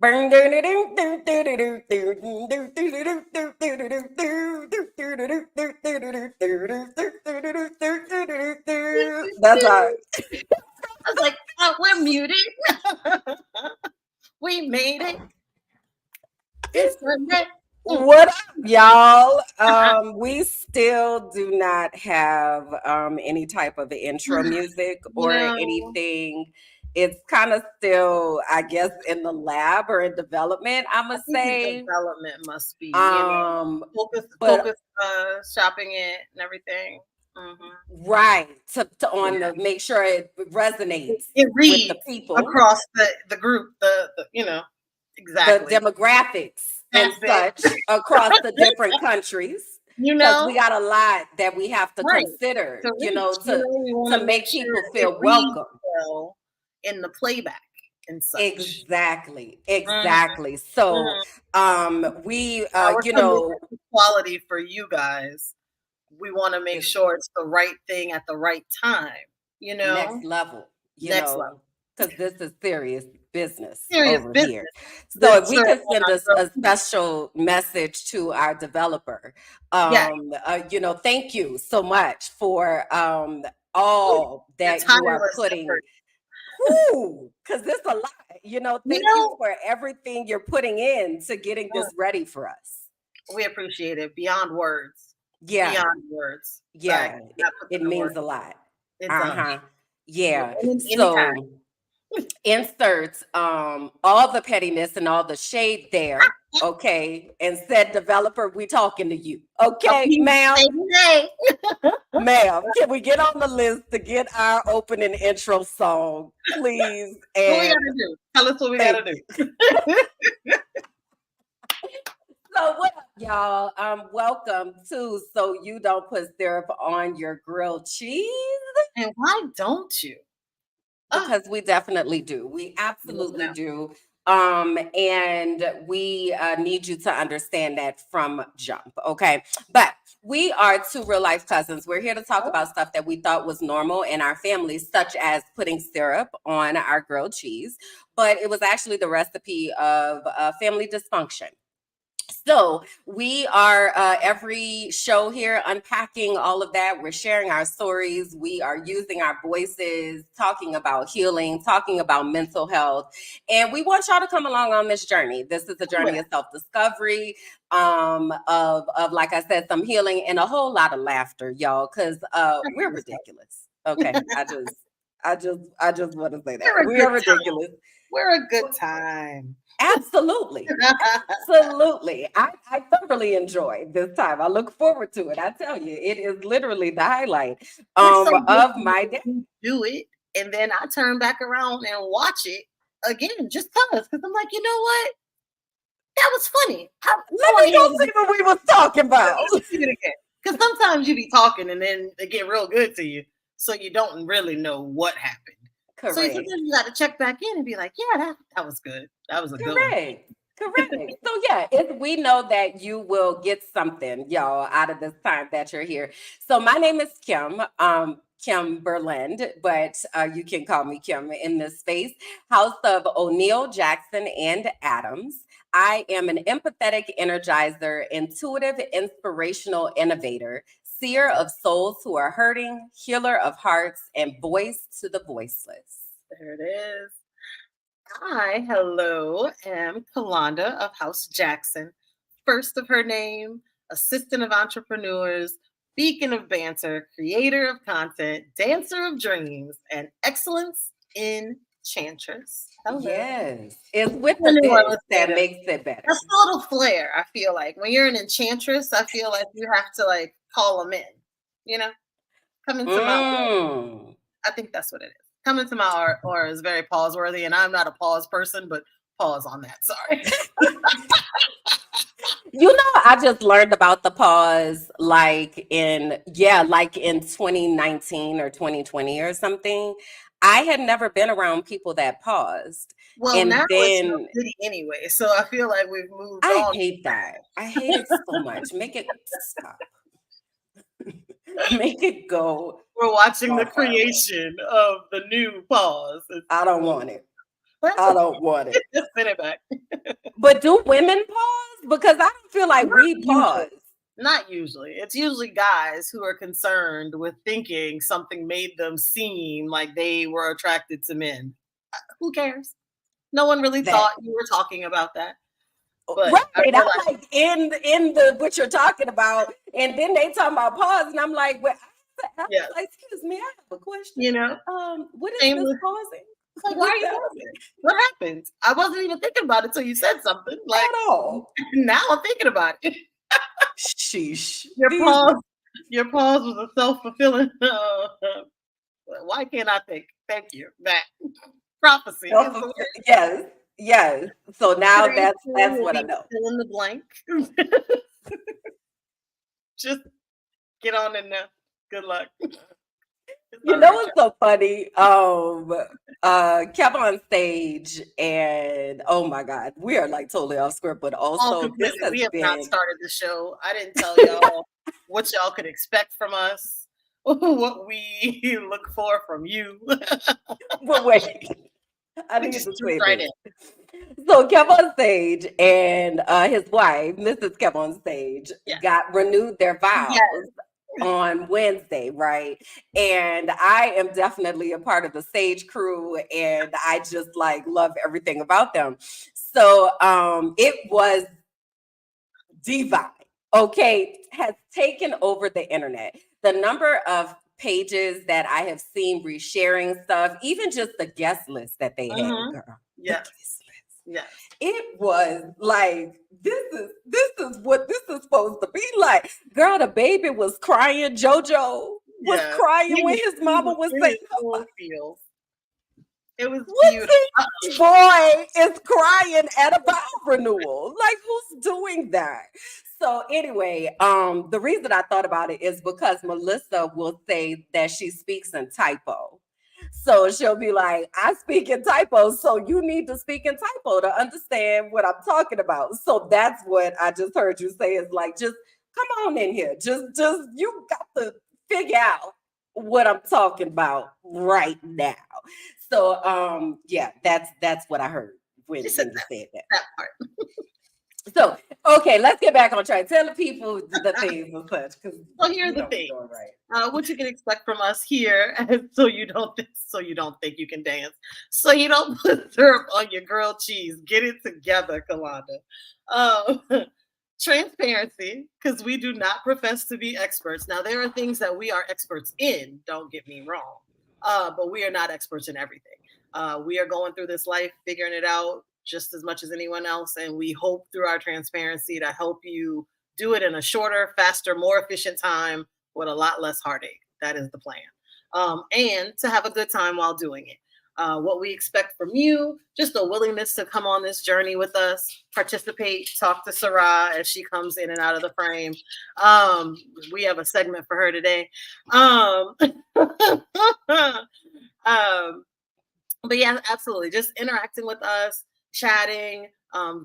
That's all. I was like, oh, we're muted. We made it. It's Sunday. What up, y'all? We still do not have any type of intro music You or know, anything. It's kind of still, I guess, in the lab or in development, I I must think in say. development must be, Um, but focus, shopping it and everything. Hmm. right to Yeah, on the make sure it resonates it with the reads people, across the group. the Exactly. demographics and That's it. such across the different countries, You because we know, got a lot that we have to right, consider, to reach. We want to to make make sure people it feel reads welcome. well in the playback and such. Exactly, Hmm. exactly. So Hmm. we Our commitment to quality for you guys, we want to make it's sure it's the right thing at the right time. next level, Next level. because this is serious business Serious over business. here. So That if we serve could on send our us grilled a cheese. special message to our developer, Yeah, thank you so much for your all that you are tireless putting. effort. Because it's a lot. You Thank you know, for everything you're putting in to getting mm, this ready for us. we appreciate it beyond words. Yeah, Beyond words. Like, yeah, not put it them in means words. a lot. It's Uh-huh. Yeah. anytime. So inserts all the pettiness and all the shade there. Okay. And said developer, we talking to you. Okay, Okay, ma'am. baby. Ma'am, can we get on the list to get our opening intro song, please? What we And gotta do? Tell us what we gotta thank do. you. So what up, y'all? Welcome to So You Don't Put Syrup on Your Grilled Cheese. And why don't you? Ah, Because we definitely do. We yes, absolutely ma'am. do. And we need you to understand that from jump. Okay. But we are two real life cousins. We're here to talk Oh, about stuff that we thought was normal in our families, such as putting syrup on our grilled cheese. But it was actually the recipe of family dysfunction. So we are every show here unpacking all of that. We're sharing our stories. We are using our voices, talking about healing, talking about mental health, and we want y'all to come along on this journey. This is a yeah. journey of self discovery, of like I said, some healing and a whole lot of laughter, y'all, because we're ridiculous. Okay, I just want to say that We're a we good are time. ridiculous. We're a good time. Absolutely. Absolutely. I thoroughly enjoy this time. I look forward to it. I tell you, it is literally the highlight We're so of guilty my when day. we do it, and then I turn back around and watch it again just because I'm like, you know what? That was funny. I Let want me to hear go it see again. what we was talking about. Let me see it again. Because sometimes you be talking and then they get real good to you, so you don't really know what happened. So sometimes Correct. you got to check back in and be like, yeah, that was good. That was a good one. Correct. Correct. So yeah, we know that you will get something, y'all, out of this time that you're here. So my name is Kim, Kim Berland, but you can call me Kim in this space. House of O'Neill, Jackson, and Adams. I am an empathetic energizer, intuitive, inspirational innovator, seer of souls who are hurting, healer of hearts, and voice to the voiceless. There it is. Hi, hello, am Kalonda of House Jackson, first of her name, assistant of entrepreneurs, beacon of banter, creator of content, dancer of dreams, and excellence enchantress. Hello. Yes. It's with I'm a the New this Orleans that native. makes it better. That's a little flair, I feel like. When you're an enchantress, I feel like you have to like call them in, you know? Come into my aura. Mm. I think that's what it is. Come into my aura is very pause worthy, and I'm not a pause person, but pause on that. Sorry. I just learned about the pause like in 2019 or 2020 or something. I had never been around people that paused. Well, now And it's your then city anyway, so I feel like we've moved I on. hate that. I hate it so much. Make it stop. Make it go We're watching the far, far away. creation of the new pause. I don't want it. I don't want it. Just send it back. But do women pause? Because I don't feel like Not we usually. pause. Not usually. It's usually guys who are concerned with thinking something made them seem like they were attracted to men. Who cares? No one really That thought you were talking about that. But right. I I'm realized, like in the what you're talking about, and then they talking about pause, and I'm like, well, I was yeah, like, excuse me, I have a question. you know, What is this shameless. pausing? Like, why are What's you that pausing? What happened? I wasn't even thinking about it until you said something. Like, at all? now I'm thinking about it. Sheesh. Your These pause, your pause was a self-fulfilling. Why can't I think? Thank you. That prophecy is the word. yes, yes. So now Today's story that's will what I be know. fill in the blank. Just get on in there. Good luck. It's You not know very what's so funny? Kept on stage, and oh my God, we are like totally off script, but all also this completely. has We have not been started the show. I didn't tell y'all what y'all could expect from us, what we look for from you. but wait, I We need just to jumped say right this. in. So kept on stage, and his wife, Mrs. kept on stage, Yeah. got renewed their vows Yes. on Wednesday, right? And I am definitely a part of the stage crew, and I just like love everything about them. So it was divine, okay, has taken over the internet. The number of pages that I have seen resharing stuff, even just the guest list that they had, Mm-hmm. girl. The Yes. guest list. Yes. It was like this is what this is supposed to be like. Girl, the baby was crying. JoJo was Yes. crying when his He mama was was in saying, his full feel. It was what beautiful. teenage boy is crying at a vow renewal? Like, who's doing that? So anyway, the reason I thought about it is because Melissa will say that she speaks in typo. So she'll be like, I speak in typos, so you need to speak in typo to understand what I'm talking about. So that's what I just heard you say is like, just come on in here. Just you got to figure out what I'm talking about right now. So yeah, that's what I heard She said when you said that. that part. So okay, let's get back on track. Tell the people the things and such because So here are we the don't be things. doing right. What you can expect from us here, so you don't think you can dance, so you don't put syrup on your grilled cheese. Get it together, Kalanda. Um, Transparency, because we do not profess to be experts. Now there are things that we are experts in. Don't get me wrong, but we are not experts in everything. We are going through this life, figuring it out just as much as anyone else, and we hope through our transparency to help you do it in a shorter, faster, more efficient time with a lot less heartache. That is the plan. And to have a good time while doing it. What we expect from you, just a willingness to come on this journey with us, participate, talk to Sarah as she comes in and out of the frame. We have a segment for her today. Um, but yeah, absolutely. Just interacting with us, chatting.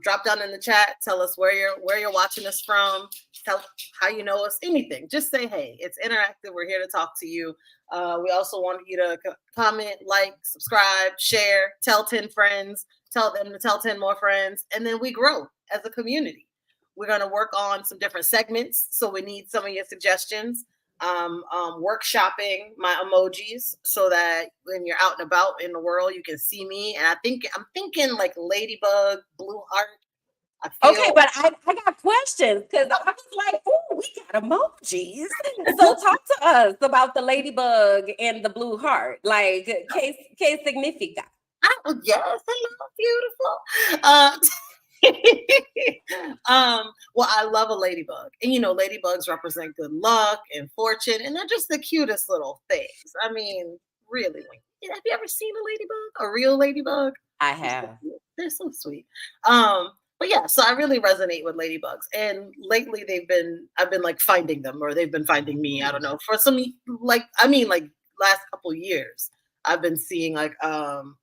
Drop down in the chat. Tell us where you're watching us from. Tell how you know us. Anything. Just say hey. It's interactive. We're here to talk to you. We also want you to comment, like, subscribe, share, tell 10 friends, tell them to tell 10 more friends, and then we grow as a community. We're going to work on some different segments, so we need some of your suggestions. Workshopping my emojis so that when you're out and about in the world, you can see me. And I'm thinking like ladybug, blue heart. Okay, but I got questions because I was like, oh, we got emojis. So talk to us about the ladybug and the blue heart. Like, que significa? Oh, yes, hello, beautiful. Well, I love a ladybug, and ladybugs represent good luck and fortune, and they're just the cutest little things. I mean, really, have you ever seen a ladybug, a real ladybug? I have. They're so sweet. But yeah, so I really resonate with ladybugs, and lately I've been like finding them, or they've been finding me. I don't know, for some like last couple years. I've been seeing like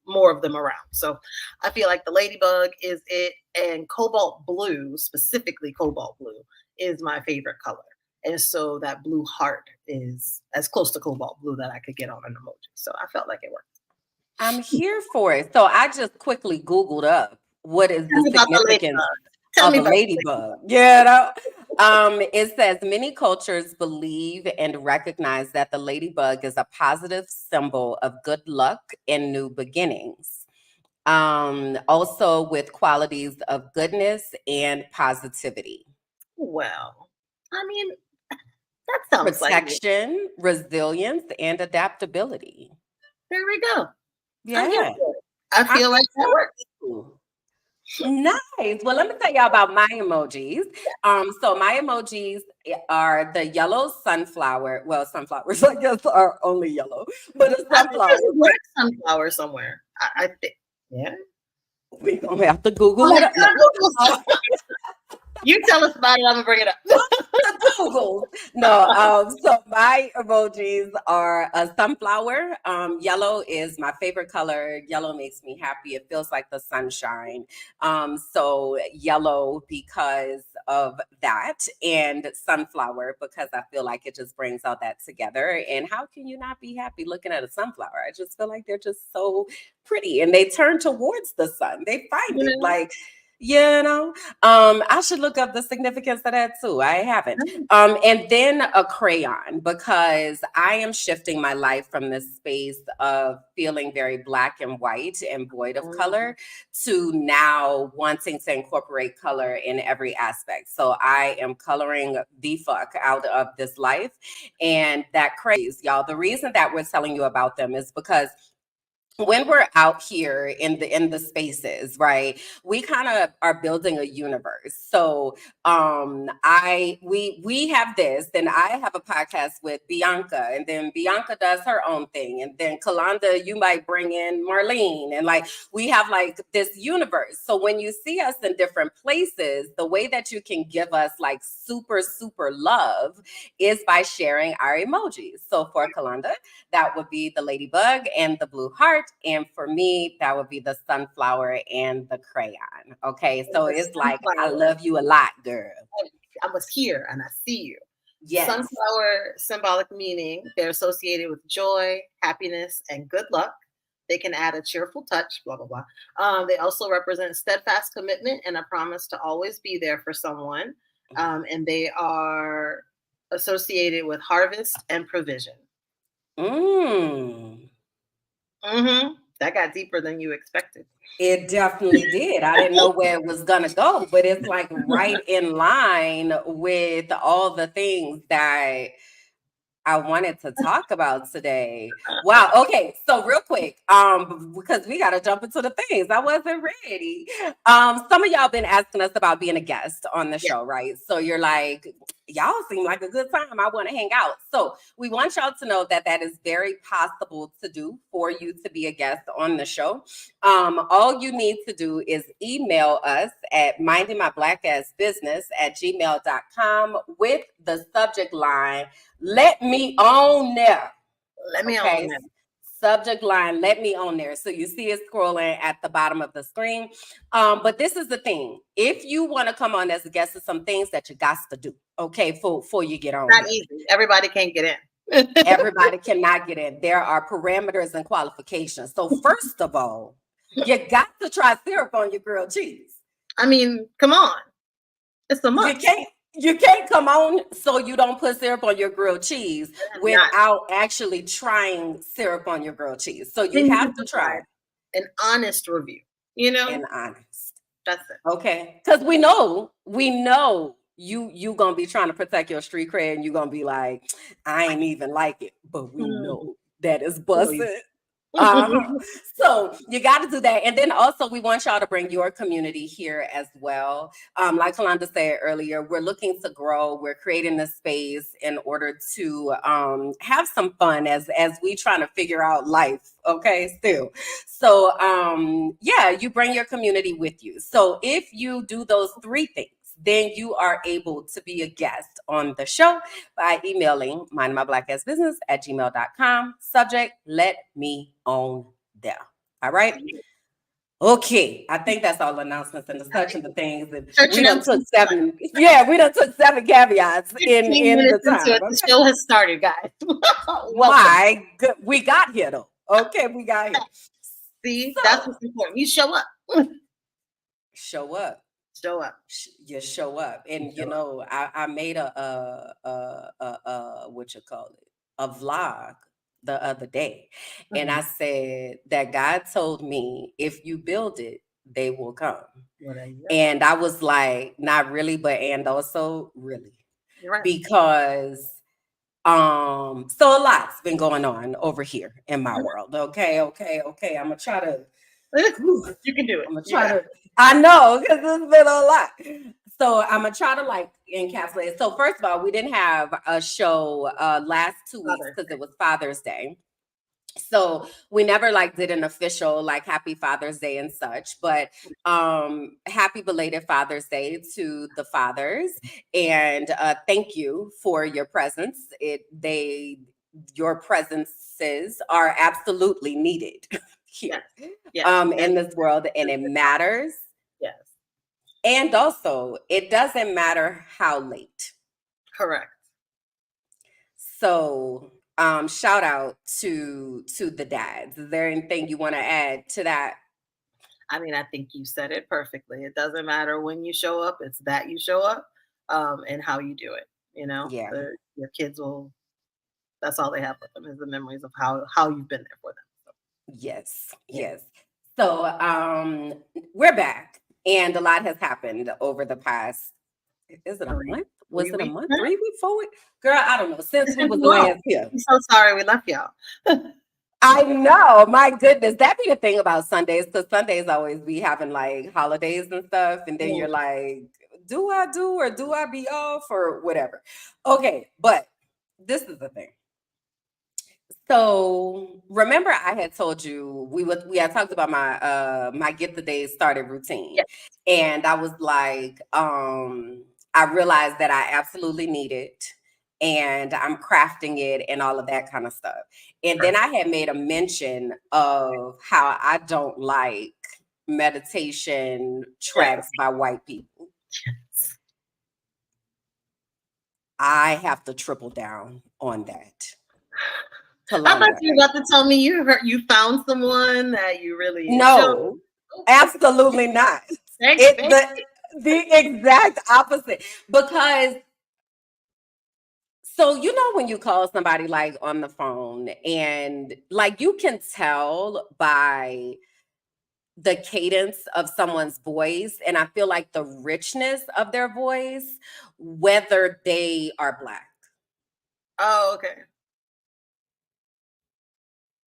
more of them around. So I feel like the ladybug is it, and cobalt blue, specifically cobalt blue, is my favorite color. And so that blue heart is as close to cobalt blue that I could get on an emoji. So I felt like it worked. I'm here for it. So I just quickly Googled up what is Tell the me about the significance ladybug. Tell of me a about ladybug. You know, it says many cultures believe and recognize that the ladybug is a positive symbol of good luck and new beginnings. Also with qualities of goodness and positivity, well. I mean, that sounds like me. protection, resilience, and adaptability. There we go. I'm here Yeah, for it. I I'm feel like that works. too. Nice. Well, let me tell y'all about my emojis. So my emojis are the yellow sunflower. Well, sunflowers, I guess, are only yellow, but a I think there's sunflower. a black sunflower somewhere. I think. Yeah. We gonna have to Google Oh, it up. No. you tell us about it. I'm gonna bring it up. The Google. No, so my emojis are a sunflower. Yellow is my favorite color. Yellow makes me happy. It feels like the sunshine. So yellow because of that, and sunflower because I feel like it just brings all that together. And how can you not be happy looking at a sunflower? I just feel like they're just so pretty, and they turn towards the sun. They find You it know? like, you know, I should look up the significance of that too. I haven't. And then a crayon, because I am shifting my life from this space of feeling very black and white and void of color to now wanting to incorporate color in every aspect. So I am coloring the fuck out of this life. And that craze, y'all. The reason that we're telling you about them is because when we're out here in the spaces, right, we kind of are building a universe. So we have this, then I have a podcast with Bianca, and then Bianca does her own thing, and then Kalanda, you might bring in Marlene, and like we have like this universe. So when you see us in different places, the way that you can give us like super love is by sharing our emojis. So for Kalanda, that would be the ladybug and the blue heart. And for me, that would be the sunflower and the crayon. Okay. So The it's like, I sunflower. love you a lot, girl. I was here and I see you. Yes. Sunflower symbolic meaning, they're associated with joy, happiness, and good luck. They can add a cheerful touch, blah, blah, blah. They also represent steadfast commitment and a promise to always be there for someone. And they are associated with harvest and provision. Mm. That got deeper than you expected. It definitely did. I didn't know where it was going to go, but it's like right in line with all the things that I wanted to talk about today. Wow. Okay. So real quick, because we got to jump into the things. I wasn't ready. Some of y'all been asking us about being a guest on the show, right? So you're like, y'all seem like a good time. I want to hang out. So we want y'all to know that that is very possible to do for you to be a guest on the show. All you need to do is email us at mindingmyblackAssBusiness@gmail.com with the subject line, let me on there. Let me Okay. on there. Subject line, let me on there. So you see it scrolling at the bottom of the screen. But this is the thing. If you want to come on as a guest, there's some things that you got to do, okay, before you get on. Not easy. Everybody can't get in. Everybody cannot get in. There are parameters and qualifications. So first of all, you got to try syrup on your grilled cheese. I mean, come on. It's a must. You can't come on so you don't put syrup on your grilled cheese without actually trying syrup on your grilled cheese. So you have to try an honest review, you know? An honest. That's it. Okay. Because we know you gonna be trying to protect your street cred, and you're gonna be like, I ain't even like it, but we know that is busted. So you got to do that. And then also we want y'all to bring your community here as well. Like Kalanda said earlier, we're looking to grow. We're creating this space in order to have some fun as we trying to figure out life. Okay, still. So yeah, you bring your community with you. So if you do those three things, then you are able to be a guest on the show by emailing mindmybblackassbusiness@gmail.com. Subject, let me on there. All right. Okay. I think that's all announcements and the such and the things. And we done took seven. Yeah, we done took 7 caveats in the time. The show has started, guys. Why? We got here though. Okay, we got here. See, that's So what's important. You show up. show up. Show up. You show up, You and show up. I made what you call it, a vlog the other day, and I Mhm. said that God told me if you build it, they will come. Well, there you go. And I was like, not really, but and also really, You're right. because so a lot's been going on over here in my Mhm. world. Okay. I'm gonna try to whew, You can do it. I'm gonna You try got to. I know because it's been a lot. So I'm gonna try to like encapsulate it. So first of all, we didn't have a show last 2 weeks Father's because Day. it was Father's Day. So we never like did an official like Happy Father's Day and such, but happy belated Father's Day to the fathers, and thank you for your presence. Your presences are absolutely needed here Yes. Yes. in this world, and it matters. Yes. And also, it doesn't matter how late. Correct. So, shout out to the dads. Is there anything you want to add to that? I mean, I think you said it perfectly. It doesn't matter when you show up, it's that you show up, and how you do it. Yeah. Your kids will, that's all they have with them is the memories of how you've been there for them. So, Yes. yeah. Yes. So, we're back, and a lot has happened over the past. Is it a Three, month? Was three it a weeks month? now. 3 weeks, 4 weeks? Girl, I don't know. Since It's we been was too long. last here. I'm so sorry we left y'all. I know, my goodness. That be the thing about Sundays, because Sundays always be having like holidays and stuff, and then Mm, you're like, do I do or do I be off or whatever? Okay, but this is the thing. So remember, I had told you we had talked about my get the day started routine, yeah. and I was like, I realized that I absolutely need it, and I'm crafting it and all of that kind of stuff. And then Perfect. I had made a mention of how I don't like meditation Yes. tracks by white people. I have to triple down on that. I thought Kalanda. you were about to tell me you found someone that you really enjoy. No, absolutely not. Thank, It thank the exact opposite. Because so when you call somebody like on the phone, and like you can tell by the cadence of someone's voice, and I feel like the richness of their voice, whether they are black. Oh, okay.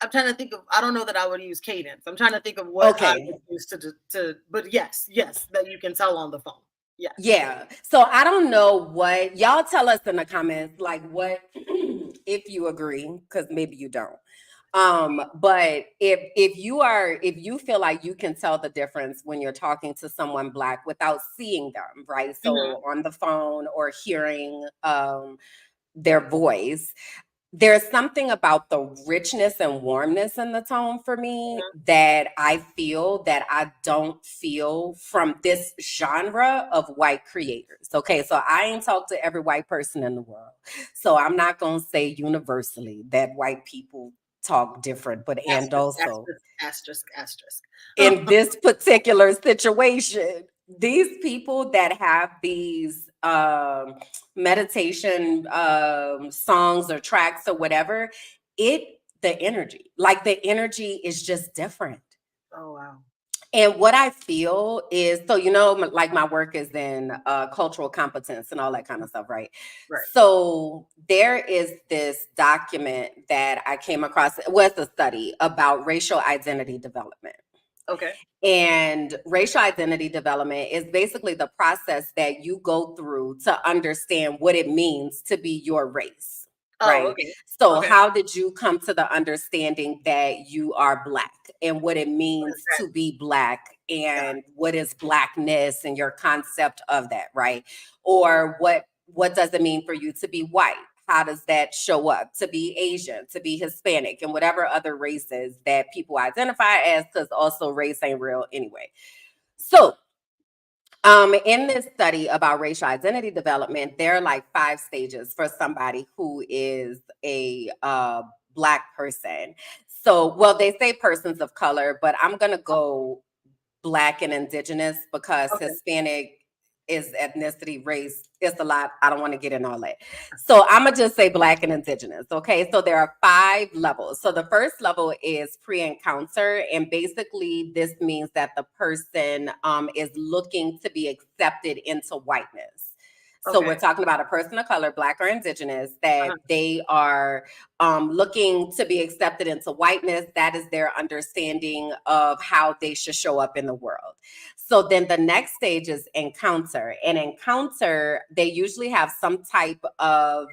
I'm trying to think of. I don't know that I would use cadence. I'm trying to think of what I Okay. would use to. But yes, yes, that you can tell on the phone. Yes. Yeah. So I don't know what y'all tell us in the comments, like what if you agree, because maybe you don't. But if you feel like you can tell the difference when you're talking to someone black without seeing them, right? Mhm. So on the phone or hearing their voice, there's something about the richness and warmness in the tone for me Mhm. that I feel that I don't feel from this genre of white creators. Okay, so I ain't talked to every white person in the world. So I'm not going to say universally that white people talk different, but and Asterisk, also asterisk, asterisk, asterisk. in this particular situation, these people that have these meditation songs or tracks or whatever, the energy is just different. Oh wow. And what I feel is, so like my work is in cultural competence and all that kind of stuff, right? Right. So there is this document that I came across. It was a study about racial identity development. Okay. And racial identity development is basically the process that you go through to understand what it means to be your race, Oh, right? okay. So, Okay. how did you come to the understanding that you are Black and what it What is means that? to be Black Got and what is Blackness and your concept of that, right? Or what does it mean for you to be white? How does that show up? To be Asian, to be Hispanic, and whatever other races that people identify as, because also race ain't real anyway. So, in this study about racial identity development, there are like 5 stages for somebody who is a Black person. So, well, they say persons of color, but I'm going to go Black and indigenous because Okay. Hispanic is ethnicity, race. It's a lot. I don't want to get in all that. So I'm going to just say Black and indigenous. Okay. So there are 5 levels. So the first level is pre-encounter. And basically, this means that the person is looking to be accepted into whiteness. So we're Okay. talking about a person of color, Black or indigenous, that Uh-huh. they are looking to be accepted into whiteness. That is their understanding of how they should show up in the world. So then the next stage is encounter. And encounter, they usually have some type of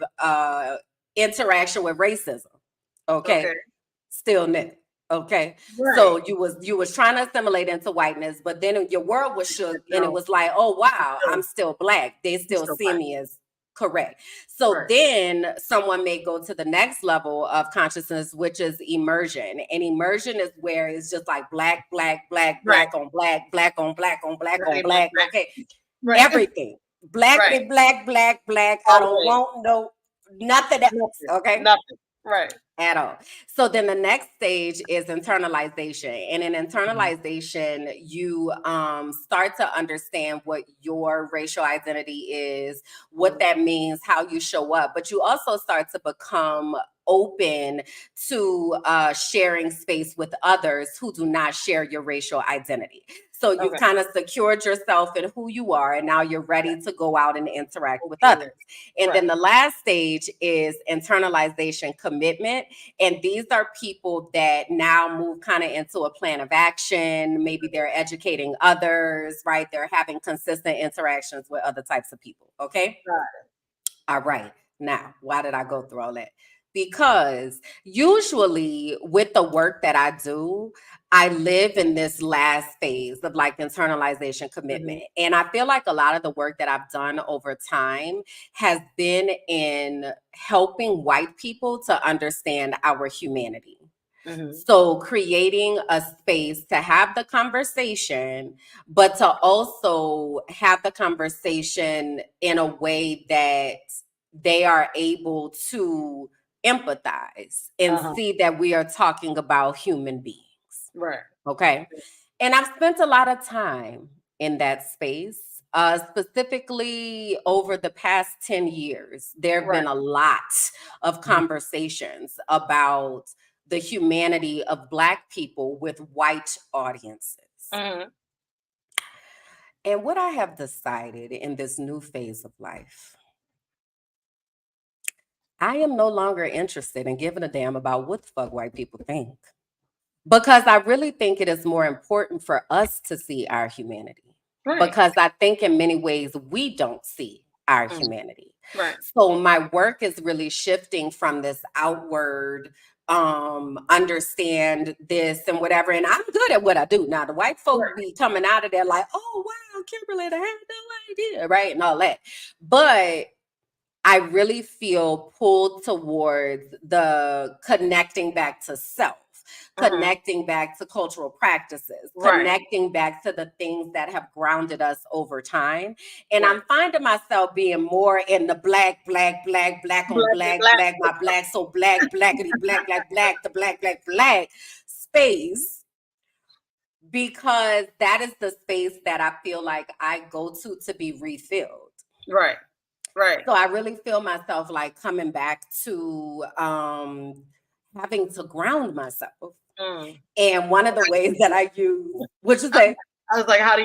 interaction with racism. Okay. Okay. Still new. Okay. Right. So you was trying to assimilate into whiteness, but then your world was shook and it No, was like, oh wow, still, I'm still Black. They you're still still see Black. me as correct. So Right. then someone may go to the next level of consciousness, which is immersion. And immersion is where it's just like black, black, black, Right. black on black, black on black on black on Right. black. Right. Okay. Right. Everything. Black, Right. black, black, black. I All the don't way. want no nothing else. Nothing. Okay. Nothing. Right. At all. So then the next stage is internalization. And in internalization, you start to understand what your racial identity is, what that means, how you show up. But you also start to become open to sharing space with others who do not share your racial identity. So you've Okay. kind of secured yourself in who you are, and now you're ready to go out and interact with Okay. others. And Right. then the last stage is internalization commitment. And these are people that now move kind of into a plan of action. Maybe they're educating others, right? They're having consistent interactions with other types of people. Okay. Got All right. Now, why did I go through all that? Because usually with the work that I do, I live in this last phase of like internalization commitment. And I feel like a lot of the work that I've done over time has been in helping white people to understand our humanity. Mm-hmm. So creating a space to have the conversation, but to also have the conversation in a way that they are able to empathize and Uh-huh. see that we are talking about human beings. Right. Okay. And I've spent a lot of time in that space. Specifically over the past 10 years, there have Right. been a lot of conversations about the humanity of Black people with white audiences. Mm-hmm. And what I have decided in this new phase of life, I am no longer interested in giving a damn about what the fuck white people think. Because I really think it is more important for us to see our humanity. Right. Because I think in many ways we don't see our Mm. humanity. Right. So my work is really shifting from this outward understand this and whatever. And I'm good at what I do. Now the white folk Right. be coming out of there like, oh wow, Kimberly, I had no idea, right? And all that. But I really feel pulled towards the connecting back to self, connecting back to cultural practices, Right. connecting back to the things that have grounded us over time. And Right. I'm finding myself being more in the black, black, black, black on Black, black, black. black, my black, so black, blackity, black, black, black, the black, black, black space. Because that is the space that I feel like I go to be refilled. Right. Right. So I really feel myself like coming back to having to ground myself. Mm. And one of the ways that I use, which is a I was like, how do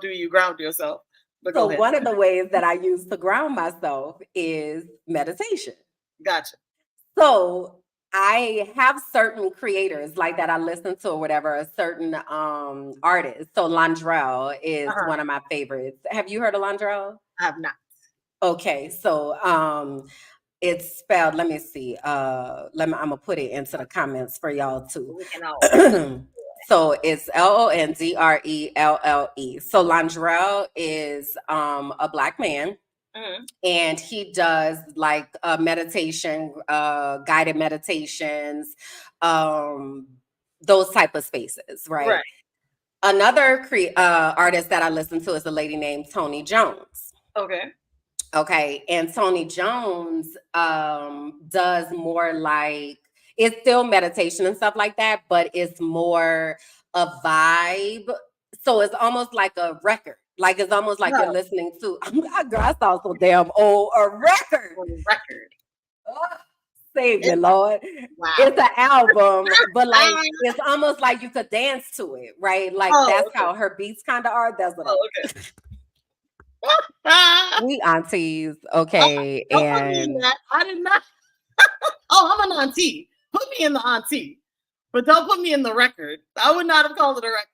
you ground yourself? But go so ahead. one of the ways that I use to ground myself is meditation. Gotcha. So I have certain creators like that I listen to or whatever, a certain artist. So Landrell is Uh-huh. one of my favorites. Have you heard of Landrell? I have not. Okay, so it's spelled, let me see. I'm gonna put it into the comments for y'all too. We can all. So it's Londrelle. So Landrell is a Black man. Mm-hmm. And he does like meditation, guided meditations, those type of spaces, right? Right. Another artist that I listen to is a lady named Toni Jones. Okay. Okay, and Toni Jones does more like it's still meditation and stuff like that, but it's more a vibe. So it's almost like a record. Like it's almost like you're No, listening to. Girl, I sound so damn old. A record. on record. Oh, save me, It's, Lord. wow. It's an album, but like it's almost like you could dance to it, right? Like that's Okay. how her beats kind of are. That's what Okay. we aunties, Oh, okay, don't put me in and that. I did not. Oh, I'm an auntie. Put me in the auntie, but don't put me in the record. I would not have called it a record.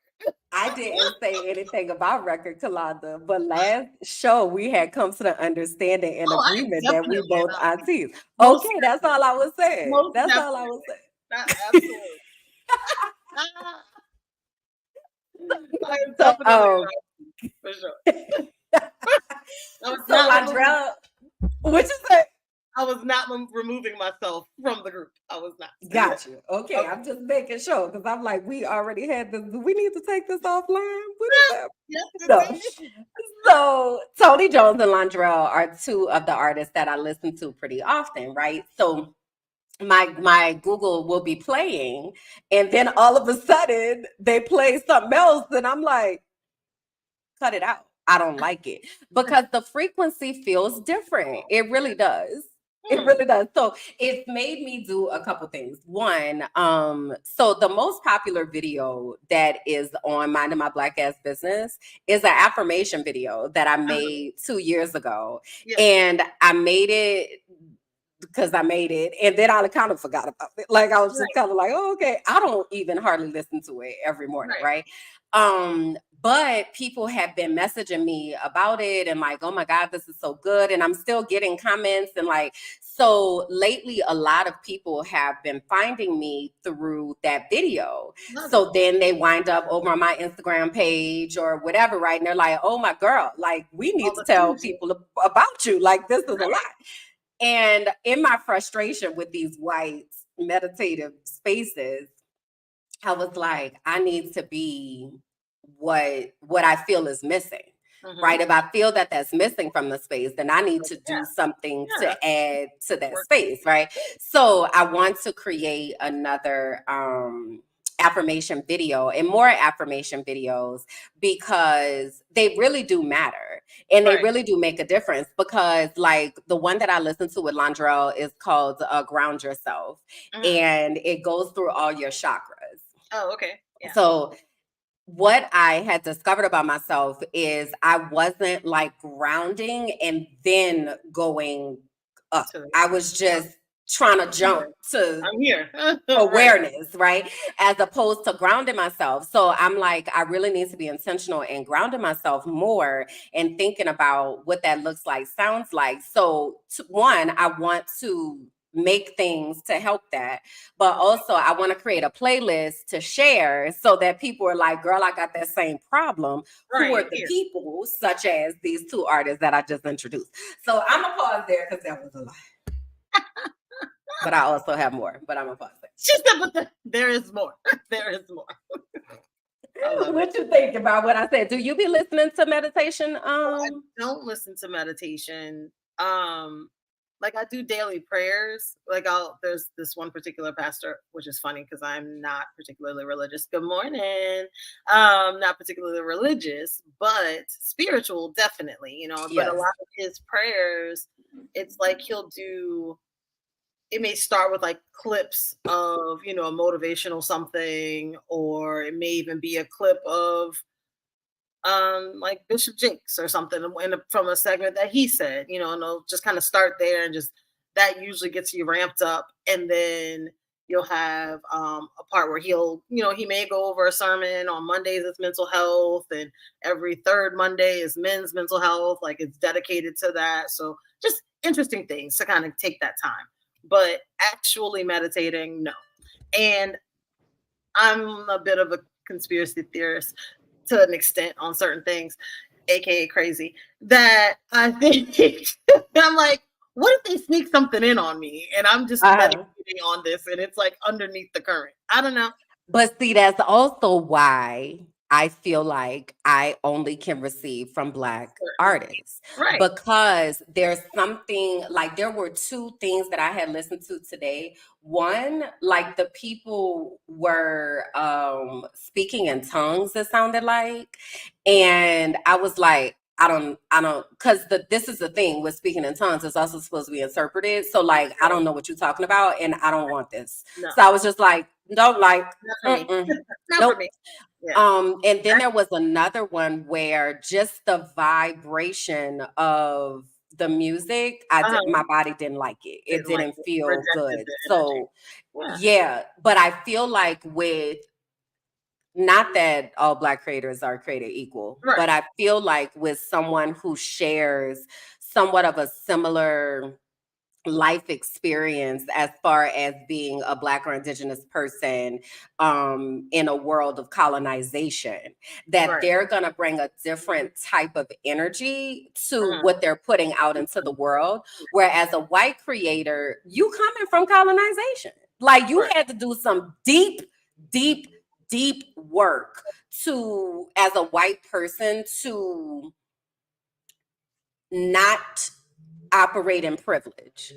I didn't say anything about record Kalanda, but last show we had come to the understanding and Oh, I am agreement that we definitely both an auntie. aunties. Most Okay, that's all I was saying. most That's all I definitely. was saying. Absolutely. I am So, definitely an auntie, for sure. I was so not removing, Landrell, what you say? I was not removing myself from the group. I was not. Got you. Okay, Okay. I'm just making sure because I'm like, we already had this. Do we need to take this offline? What is that? Yes, No. indeed. So Tony Jones and Landrell are two of the artists that I listen to pretty often, right? So my Google will be playing, and then all of a sudden they play something else, and I'm like, cut it out. I don't like it because the frequency feels different. It really does. It really does. So it's made me do a couple things. One, so the most popular video that is on Minding My Black Ass Business is an affirmation video that I made 2 years ago. Yeah. And I made it because I made it, and then I kind of forgot about it. Like I was just kind of like, oh, okay. I don't even hardly listen to it every morning, right? But people have been messaging me about it and like, oh my God, this is so good. And I'm still getting comments and like, so lately a lot of people have been finding me through that video. So then they wind up over on my Instagram page or whatever, right? And they're like, oh my girl, like we need to tell people about you. Like this is a lot. And in my frustration with these white meditative spaces, I was like, I need to be what I feel is missing. Right. If I feel that that's missing from the space, then I need to do something to add to that space. Right. So I want to create another affirmation video and more affirmation videos because they really do matter and they really do make a difference because like the one that I listen to with Landrell is called Ground Yourself and it goes through all your chakras. Oh, okay. Yeah. So what I had discovered about myself is I wasn't like grounding and then going up. I was just trying to jump to awareness, right? As opposed to grounding myself. So I'm like, I really need to be intentional and grounding myself more and thinking about what that looks like, sounds like. So one, I want to make things to help that, but also I want to create a playlist to share so that people are like, girl, I got that same problem. Who are the people, such as these two artists that I just introduced? So I'm gonna pause there because that was a lot. But I also have more, but I'm gonna pause there. She said, but there is more. There is more. What you think about what I said? Do you be listening to meditation? I don't listen to meditation. Like I do daily prayers. Like there's this one particular pastor, which is funny because I'm not particularly religious. Good morning. Not particularly religious, but spiritual, definitely, you know. But a lot of his prayers, it's like he'll do, it may start with like clips of, you know, a motivational something, or it may even be a clip of like Bishop Jakes or something from a segment that he said, you know, and they'll just kind of start there and just that usually gets you ramped up. And then you'll have a part where he'll, you know, he may go over a sermon on Mondays it's mental health, and every third Monday is men's mental health, like it's dedicated to that. So just interesting things to kind of take that time. But actually meditating, no. And I'm a bit of a conspiracy theorist to an extent on certain things, aka crazy, that I think I'm like, what if they sneak something in on me and I'm just meditating on this and it's like underneath the current? I don't know. But see, that's also why I feel like I only can receive from Black artists Right. because there's something like there were two things that I had listened to today. One, like the people were speaking in tongues, it sounded like. And I was like, I don't, because this is the thing with speaking in tongues, it's also supposed to be interpreted. So, like, I don't know what you're talking about, and I don't want this. No, So I was just like, don't like, not for me. Not for nope. me. Yeah. And then there was another one where just the vibration of the music, Uh-huh. my body didn't like it. It Didn't like didn't it. feel Rejected good. the energy. So Yeah. yeah, but I feel like with not that all Black creators are created equal, Right. but I feel like with someone who shares somewhat of a similar life experience as far as being a Black or Indigenous person in a world of colonization, that Right. they're going to bring a different type of energy to Uh-huh. what they're putting out into the world. Whereas a white creator, you coming from colonization, like you Right. had to do some deep, deep work to, as a white person, to not operate in privilege.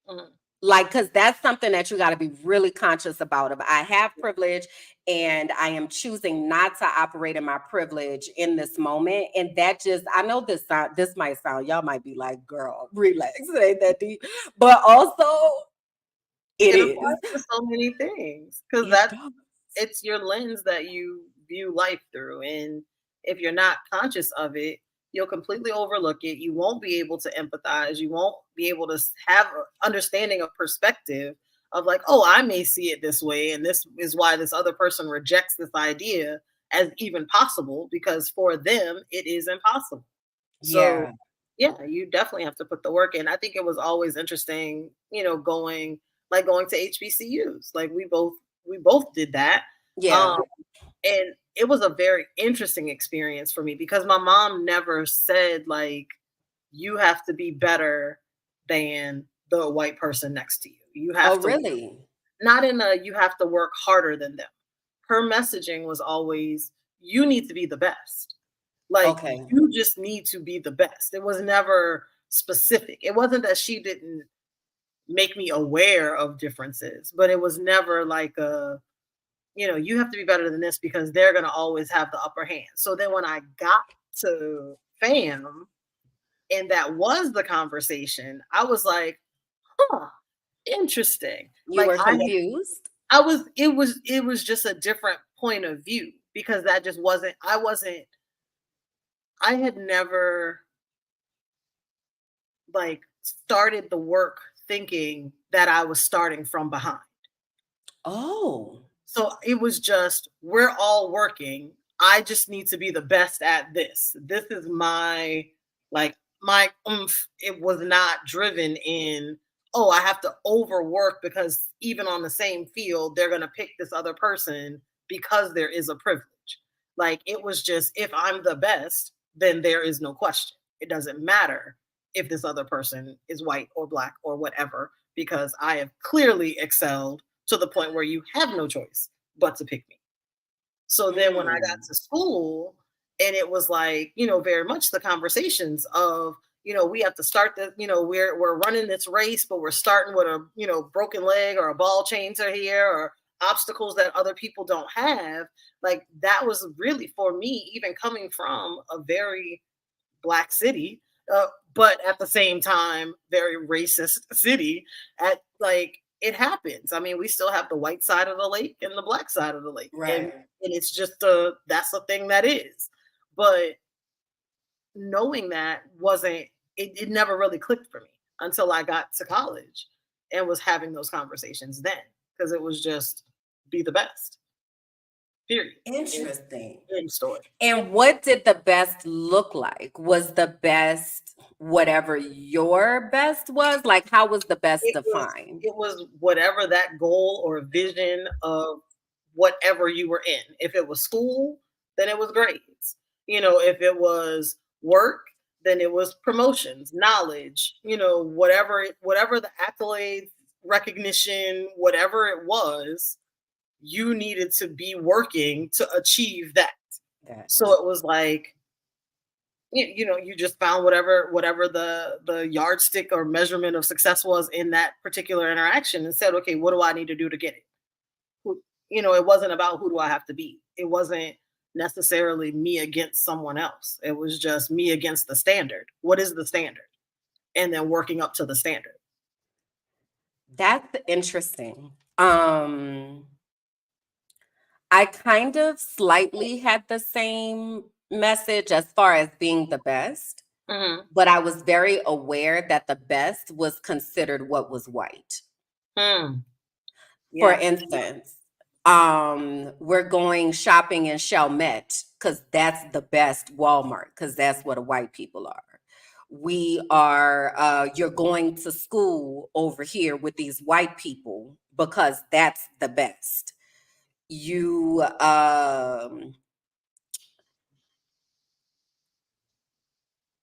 Uh-huh. Like, because that's something that you got to be really conscious about. If I have privilege and I am choosing not to operate in my privilege in this moment, and that just, I know this might sound, y'all might be like, girl, relax, it ain't that deep, but also it It is. applies to so many things because It that does. it's your lens that you view life through. And if you're not conscious of it, you'll completely overlook it. You won't be able to empathize. You won't be able to have an understanding of perspective of like, oh, I may see it this way. And this is why this other person rejects this idea as even possible because for them, it is impossible. So, Yeah, yeah, you definitely have to put the work in. I think it was always interesting, going to HBCUs. Like we both did that. yeah. Um, and it was a very interesting experience for me because my mom never said like you have to be better than the white person next to you. You Oh, have to really? not in a you have to work harder than them. Her messaging was always you need to be the best. Like Okay. you just need to be the best. It was never specific. It wasn't that she didn't make me aware of differences, but it was never like you have to be better than this because they're going to always have the upper hand. So then when I got to fam and that was the conversation, I was like, huh, interesting. You Like were confused? it was just a different point of view because that just I had never like started the work thinking that I was starting from behind. Oh, So it was just, we're all working. I just need to be the best at this. This is my oomph. It was not driven in, oh, I have to overwork because even on the same field, they're going to pick this other person because there is a privilege. Like it was just, if I'm the best, then there is no question. It doesn't matter if this other person is white or black or whatever, because I have clearly excelled to the point where you have no choice but to pick me. So then when I got mm. to school, and it was like, very much the conversations of, we have to start the, we're running this race, but we're starting with a, broken leg or a ball changer here or obstacles that other people don't have. Like that was really for me, even coming from a very black city, but at the same time, very racist city. At like it happens. I mean, we still have the white side of the lake and the black side of the lake, and Right. it's just that's the thing that is. But knowing that wasn't it never really clicked for me until I got to college and was having those conversations then because it was just be the best. Period. End, Interesting. end story. And what did the best look like? Was the best whatever your best was? Like, how was the best It was defined? it was whatever that goal or vision of whatever you were in. If it was school, then it was grades. If it was work, then it was promotions, knowledge, whatever the accolades, recognition, whatever it was, you needed to be working to achieve that. That. So it was like, you just found whatever the yardstick or measurement of success was in that particular interaction and said, okay, what do I need to do to get it? It wasn't about who do I have to beat. It wasn't necessarily me against someone else. It was just me against the standard. What is the standard? And then working up to the standard. That's interesting. I kind of slightly had the same message as far as being the best, but I was very aware that the best was considered what was white. Yeah. For instance, we're going shopping in Chalmette because that's the best Walmart, because that's what the white people are. We are, you're going to school over here with these white people because that's the best. You,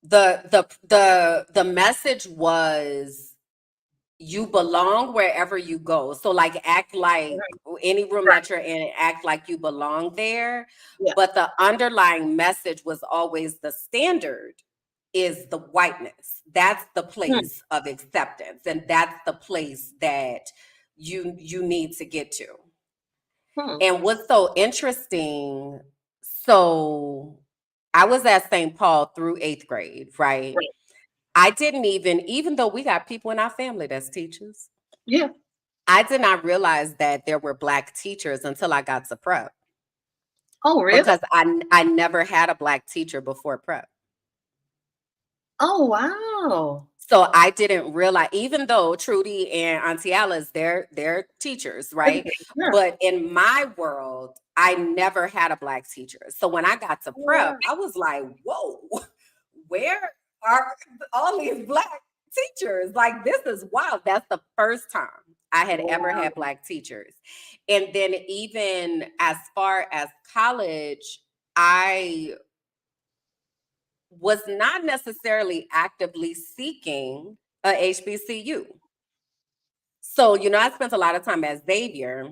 the message was you belong wherever you go. So like act like any room that you're in, act like you belong there. Yeah. But the underlying message was always the standard is the whiteness. That's the place of acceptance. And that's the place that you need to get to. And what's so interesting, so I was at St. Paul through 8th grade, right? I didn't even though we got people in our family that's teachers. Yeah. I did not realize that there were Black teachers until I got to prep. Oh, really? Because I never had a Black teacher before prep. Oh, wow. So I didn't realize, even though Trudy and Auntie Alice, they're teachers, right? Yeah. But in my world, I never had a Black teacher. So when I got to prep, I was like, whoa, where are all these Black teachers? Like, this is wild. That's the first time I had ever had Black teachers. And then even as far as college, I was not necessarily actively seeking a HBCU. So, I spent a lot of time at Xavier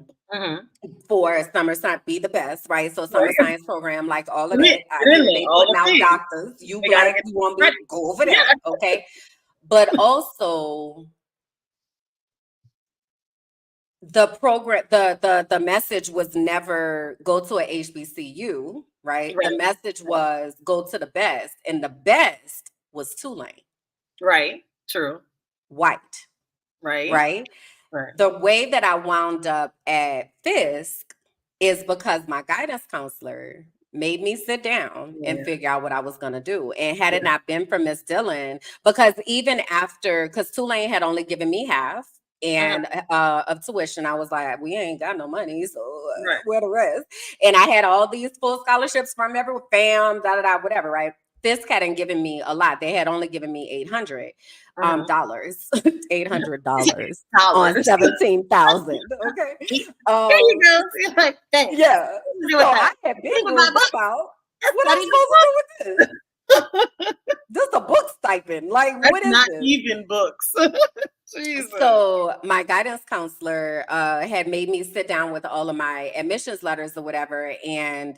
for summer science, be the best, right? So summer science program, like all of that. I think they putting out doctors. You Black, you want me to go over there, okay? But also the program, the message was never go to a HBCU, right? The message was go to the best, and the best was Tulane. Right. True. White. Right. The way that I wound up at Fisk is because my guidance counselor made me sit down and figure out what I was going to do. And had it not been for Miss Dillon, because even after, because Tulane had only given me half and of tuition, I was like, we ain't got no money, so where the rest? And I had all these full scholarships from every fam, whatever, right? Fisk hadn't given me a lot. They had only given me $800 dollars, $800 on 17,000. Okay, there you go. You're like, thanks. Yeah. So I had been moved about what I'm supposed to do with this. This is a book stipend. Like, what is not this? Even books. Jesus. So my guidance counselor had made me sit down with all of my admissions letters or whatever. And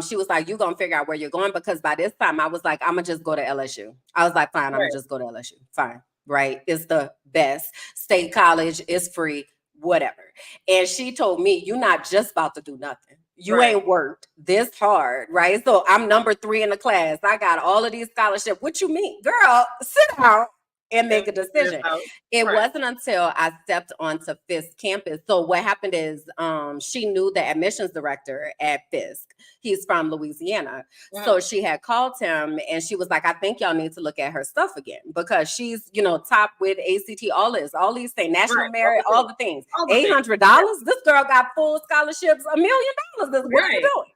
she was like, you're going to figure out where you're going. Because by this time I was like, I'm going to just go to LSU. I was like, fine, I'm going to just go to LSU. Fine. Right. It's the best. State college is free, whatever. And she told me, you're not just about to do nothing. You ain't worked this hard, right? So I'm number 3 in the class. I got all of these scholarships. What you mean? Girl, sit down and make a decision. It wasn't until I stepped onto Fisk campus. So what happened is she knew the admissions director at Fisk. He's from Louisiana. So she had called him and she was like, I think y'all need to look at her stuff again because she's, top with ACT, all these things, national merit, all the things. $800? This girl got full scholarships, $1 million. What are you doing?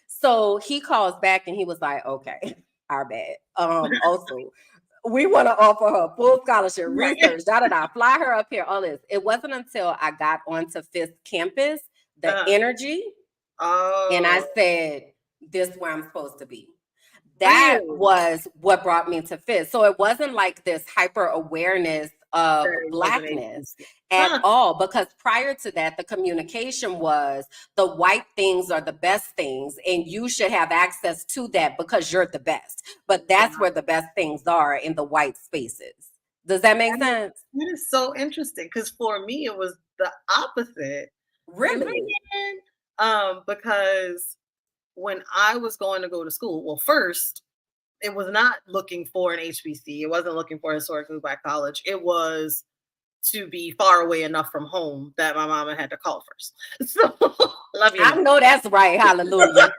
So he calls back and he was like, okay, our bad. Also, we want to offer her full scholarship, research, fly her up here, all this. It wasn't until I got onto Fisk campus, the energy, and I said, this is where I'm supposed to be. That was what brought me to Fisk. So it wasn't like this hyper awareness of There was an Blackness HBC. at Huh. all, because prior to that, the communication was the white things are the best things, and you should have access to that because you're the best. But that's Wow. where the best things are, in the white spaces. Does that make sense? That is so interesting because for me, it was the opposite. Really? Man, because when I was going to go to school, well, first, it was not looking for an HBC. It wasn't looking for a historically Black college. It was to be far away enough from home that my mama had to call first. So, love you, I Mom. know that's right. Hallelujah.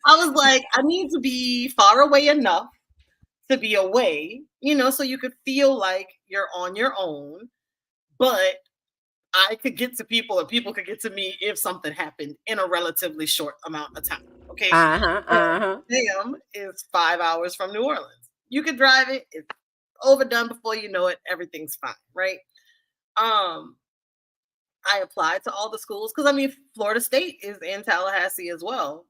I was like, I need to be far away enough to be away, so you could feel like you're on your own, but I could get to people and people could get to me if something happened in a relatively short amount of time. Okay. Uh-huh. So Uh-huh. Sam is 5 hours from New Orleans. You could drive it, it's overdone before you know it, everything's fine, right? Um, I applied to all the schools because Florida State is in Tallahassee as well.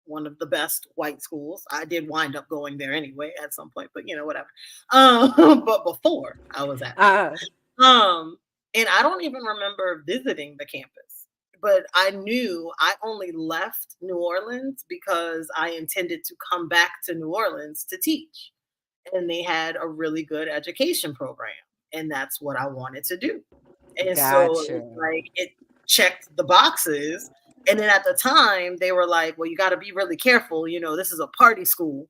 One of the best white schools. I did wind up going there anyway at some point, but whatever. But before I was at Uh, and I don't even remember visiting the campus, but I knew I only left New Orleans because I intended to come back to New Orleans to teach. And they had a really good education program, and that's what I wanted to do. And so gotcha. it's like it checked the boxes. And then at the time, they were like, well, you got to be really careful. This is a party school.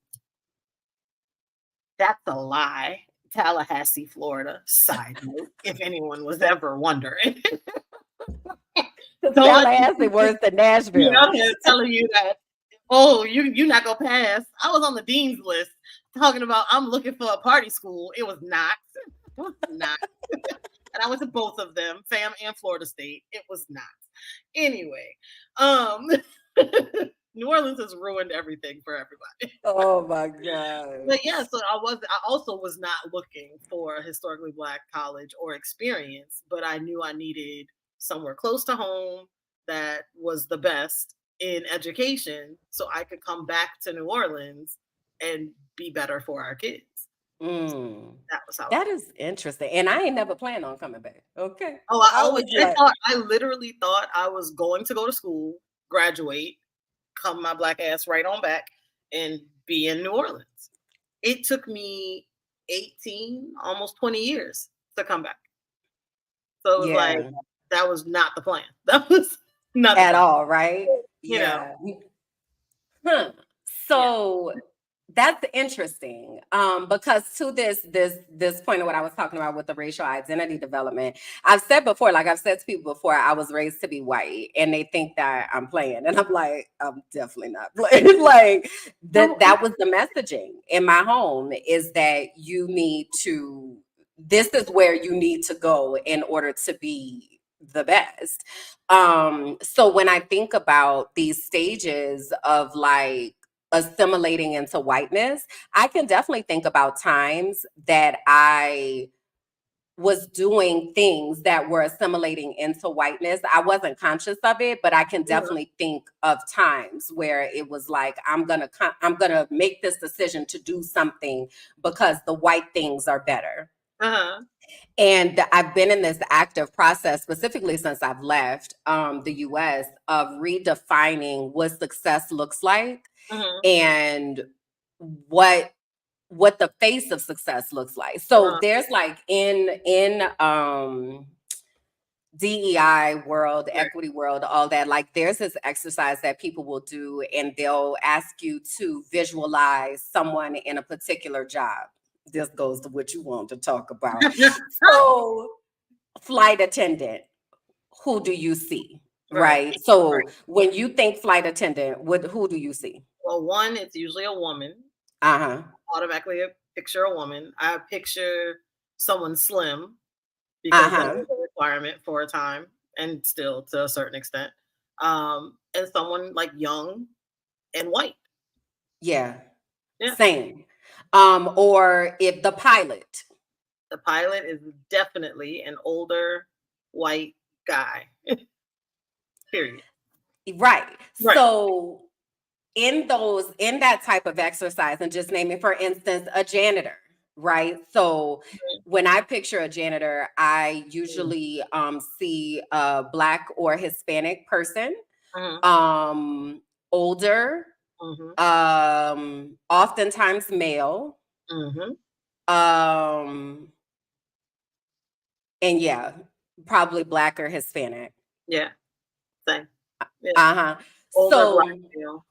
That's a lie. Tallahassee, Florida. Side note, if anyone was ever wondering. Tallahassee worse than Nashville. I'm here telling you that, oh, you're not going to pass. I was on the dean's list talking about I'm looking for a party school. It was not. It was not. And I went to both of them, FAM and Florida State. It was not. Anyway, New Orleans has ruined everything for everybody. Oh my God. But yeah, so I also was not looking for a historically Black college or experience, but I knew I needed somewhere close to home that was the best in education so I could come back to New Orleans and be better for our kids. That was how That is interesting. And I ain't never planned on coming back. Okay. I literally thought I was going to go to school, graduate, come my Black ass right on back, and be in New Orleans. It took me 18, almost 20 years to come back. So it was like, that was not the plan. That was not at all, right? Yeah. So that's interesting. Because to this point of what I was talking about with the racial identity development, I've said before, like I've said to people before, I was raised to be white, and they think that I'm playing, and I'm like, I'm definitely not playing. Like that was the messaging in my home, is that you need to. This is where you need to go in order to be the best. So when I think about these stages of like assimilating into whiteness, I can definitely think about times that I was doing things that were assimilating into whiteness. I wasn't conscious of it, but I can definitely think of times where it was like, I'm gonna make this decision to do something because the white things are better. And I've been in this active process, specifically since I've left the US, of redefining what success looks like and what the face of success looks like. So there's like in DEI world, equity world, all that, like there's this exercise that people will do, and they'll ask you to visualize someone in a particular job. This goes to what you want to talk about. So, flight attendant, who do you see? Right. So when you think flight attendant, who do you see? Well, one, it's usually a woman. Automatically picture a woman. I picture someone slim because that's a requirement for a time, and still to a certain extent. And someone like young and white. Yeah. Same. Or if the pilot. The pilot is definitely an older white guy. Period. Right. So in that type of exercise, and just naming, for instance, a janitor, right? So Mhm. when I picture a janitor, I usually see a Black or Hispanic person, Mhm. um, older, Mhm. oftentimes male, Mhm. um, and yeah, probably Black or Hispanic. Yeah. Same. Yeah. Uh-huh. Older black So male.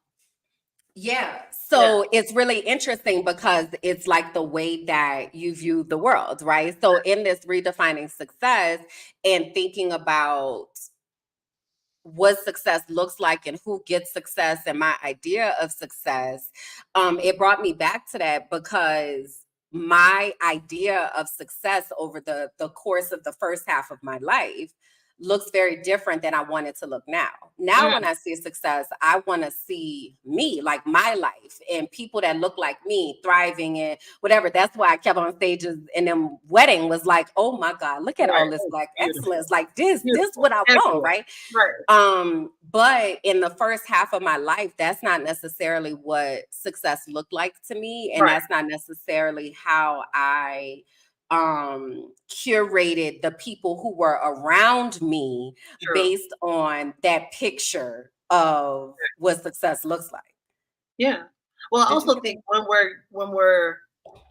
yeah. Yeah. So it's really interesting because it's like the way that you view the world, right? So in this redefining success and thinking about what success looks like and who gets success and my idea of success, it brought me back to that because my idea of success over the course of the first half of my life looks very different than I want it to look now. Now, when Mm. I see success, I want to see me, like my life, and people that look like me thriving and whatever. That's why I kept on stages and them wedding was like, oh my God, look at Right. all this Oh, Black excellence. beautiful. Like this Beautiful. what I want, Everywhere. right? Right. But in the first half of my life, that's not necessarily what success looked like to me. And Right. that's not necessarily how I curated the people who were around me True. based on that picture of what success looks like. Yeah. Well, I Did you also get think that? when we're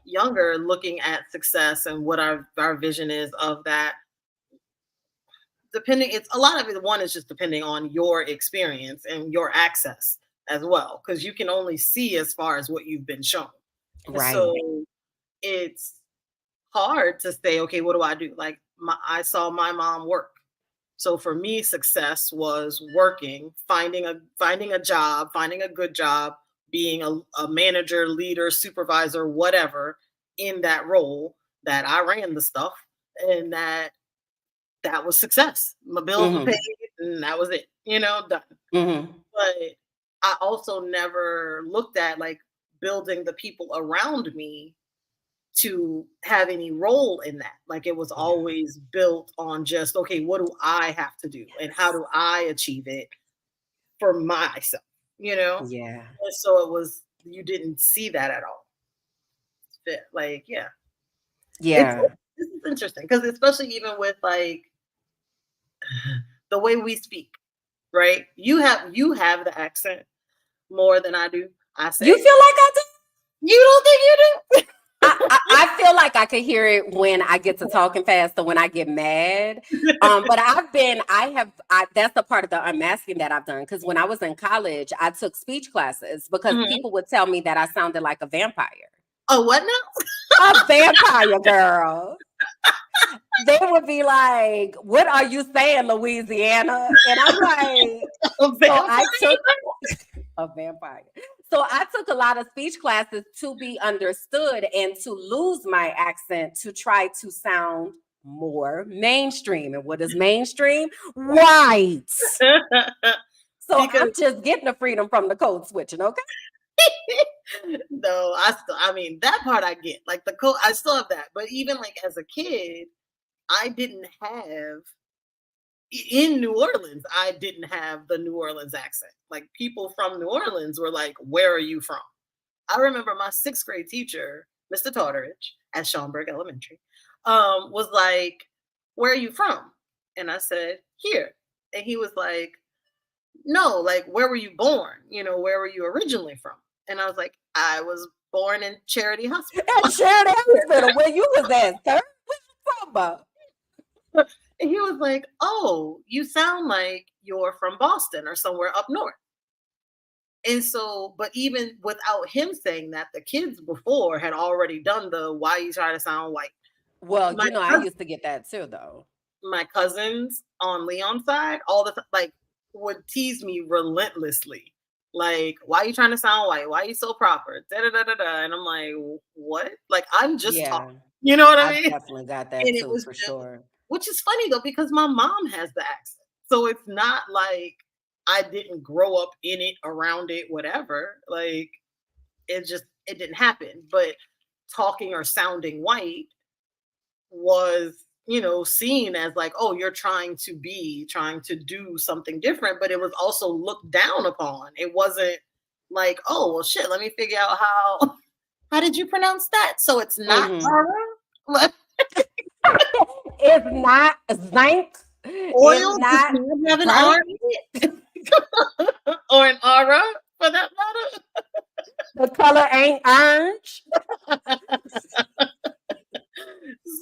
younger, looking at success and what our vision is of that, depending, it's a lot of it. One is just depending on your experience and your access as well, because you can only see as far as what you've been shown. Right. So it's hard to say, okay, what do I do? Like I saw my mom work. So for me, success was working, finding a job, finding a good job, being a manager, leader, supervisor, whatever in that role that I ran the stuff, and that was success. My bills were paid, Hmm. and that was it. Done. Hmm. But I also never looked at like building the people around me to have any role in that. Like it was Yeah. always built on just, okay, what do I have to do and how do I achieve it for myself, you know? Yeah. And so it was, you didn't see that at all. Like, yeah, it's, Yeah. this is interesting because especially even with like the way we speak, right? You have the accent more than I do. I You say, feel like I do? you don't think you I feel like I can hear it when I get to talking fast or when I get mad. do? But that's the part of the unmasking that I've done. Because when I was in college, I took speech classes because Mhm. people would tell me that I sounded like a vampire. Oh, what now? A vampire girl. They would be like, "What are you saying, Louisiana?" And I'm like, A so vampire? I took a vampire. So I took a lot of speech classes to be understood and to lose my accent to try to sound more mainstream. And what is mainstream? White. So Because I'm just getting the freedom from the code switching, okay? no, I mean that part I get. Like I still have that. But even like as a kid, I didn't have in New Orleans, I didn't have the New Orleans accent. Like people from New Orleans were like, "Where are you from?" I remember my sixth grade teacher, Mr. Totteridge at Schaumburg Elementary, was like, "Where are you from?" And I said, "Here." And he was like, "No, like where were you born? Where were you originally from?" And I was like, "I was born in Charity Hospital." And share the hospital where you was at, sir. What you talking about? And he was like, "Oh, you sound like you're from Boston or somewhere up north." And so, but even without him saying that, the kids before had already done the "why you try to sound white." Well, My I cousin, used to get that too, though. my cousins on Leon's side, all the time, like would tease me relentlessly. Like, "Why you trying to sound white? Why you so proper?" Da da da da da. And I'm like, "What? Like, I'm just talking." Yeah, You know what I I mean? definitely got that And it too, was for just, sure. which is funny though, because my mom has the accent. So it's not like I didn't grow up in it, around it, whatever. Like it didn't happen. But talking or sounding white was, seen as like, oh, you're trying to do something different, but it was also looked down upon. It wasn't like, oh, well, shit, let me figure out how How did you pronounce that? So it's not Mm-hmm. It's not zinc. Oil It's does not not have an R burnt. in it. Or an aura for that matter. The color ain't orange.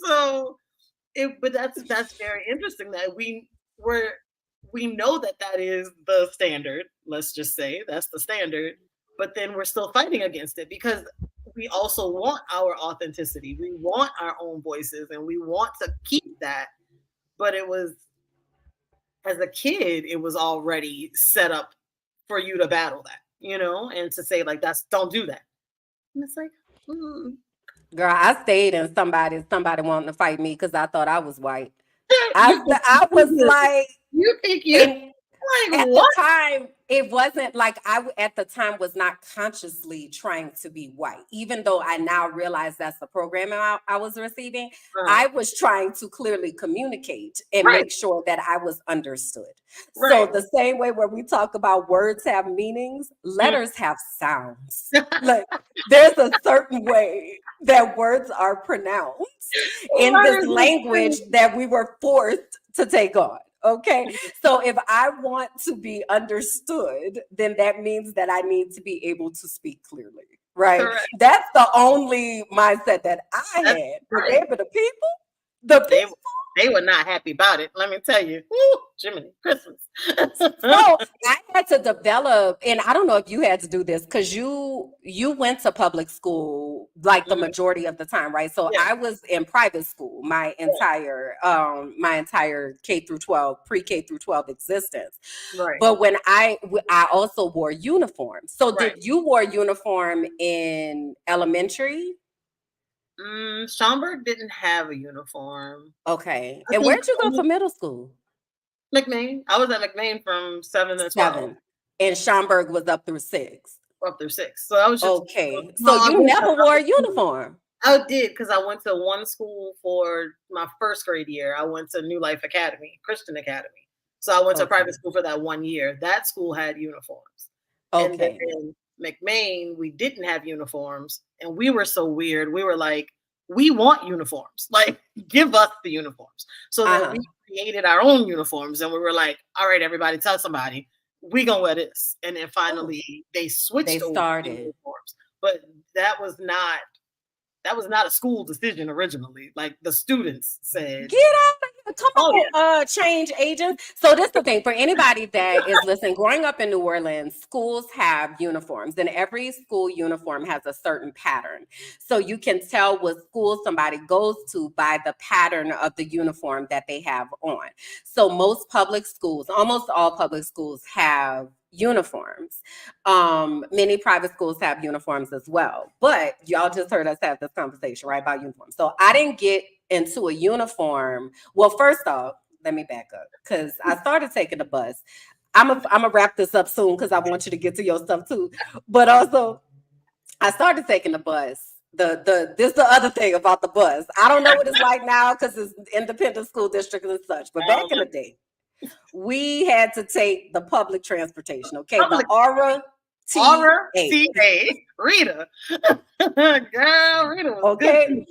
So but that's very interesting that we know that is the standard. Let's just say that's the standard, but then we're still fighting against it because we also want our authenticity. We want our own voices, and we want to keep that. But it was, as a kid, it was already set up for you to battle that, and to say like don't do that. And it's like, Girl, I stayed in somebody wanting to fight me because I thought I was white. I was like, you think you and like at the what? time, it wasn't like at the time was not consciously trying to be white, even though I now realize that's the programming I was receiving. I was trying to clearly communicate and Right. make sure that I was understood. Right. So the same way where we talk about words have meanings, letters have sounds. Like there's a certain way that words are pronounced in this language that we were forced to take on. Okay. So if I want to be understood, then that means that I need to be able to speak clearly. Right. Correct. That's the only mindset that I had. Right. But the people, they were not happy about it. Let me tell you. Woo, Jiminy Christmas. So I had to develop, and I don't know if you had to do this because you went to public school like the majority of the time, right? So I was in private school my entire K through 12, pre-K through 12 existence. Right. But when I also wore uniforms. So did you wear uniform in elementary? Schaumburg didn't have a uniform. Okay. And where'd you go for middle school? McMain. I was at McMain from 7 to 12. And Schaumburg was up through 6. Up through 6. So I was just okay. So you never wore a uniform. I did because I went to one school for my first grade year. I went to New Life Academy, Christian Academy. So I went to private school for that 1 year. That school had uniforms. Okay. And then in McMain, we didn't have uniforms, and we were so weird. We were like, we want uniforms. Like, give us the uniforms. So then we created our own uniforms, and we were like, all right, everybody, tell somebody, we gonna wear this. And then finally they switched. They started uniforms, but that was not a school decision originally. Like the students said, get out of here. Come on, change agents. So this is the thing for anybody that is listening. Growing up in New Orleans, schools have uniforms, and every school uniform has a certain pattern. So you can tell what school somebody goes to by the pattern of the uniform that they have on. So most public schools, almost all public schools have uniforms. Many private schools have uniforms as well, but y'all just heard us have this conversation, right, about uniforms. So I didn't get into a uniform. Well, first off, let me back up because I started taking the bus. I'm gonna wrap this up soon because I want you to get to your stuff too. But also, I started taking the bus. This is the other thing about the bus. I don't know what it's like now because it's independent school district and such, but back in the day, we had to take the public transportation, okay? The Aura T-A. Rita. Girl, Rita was okay.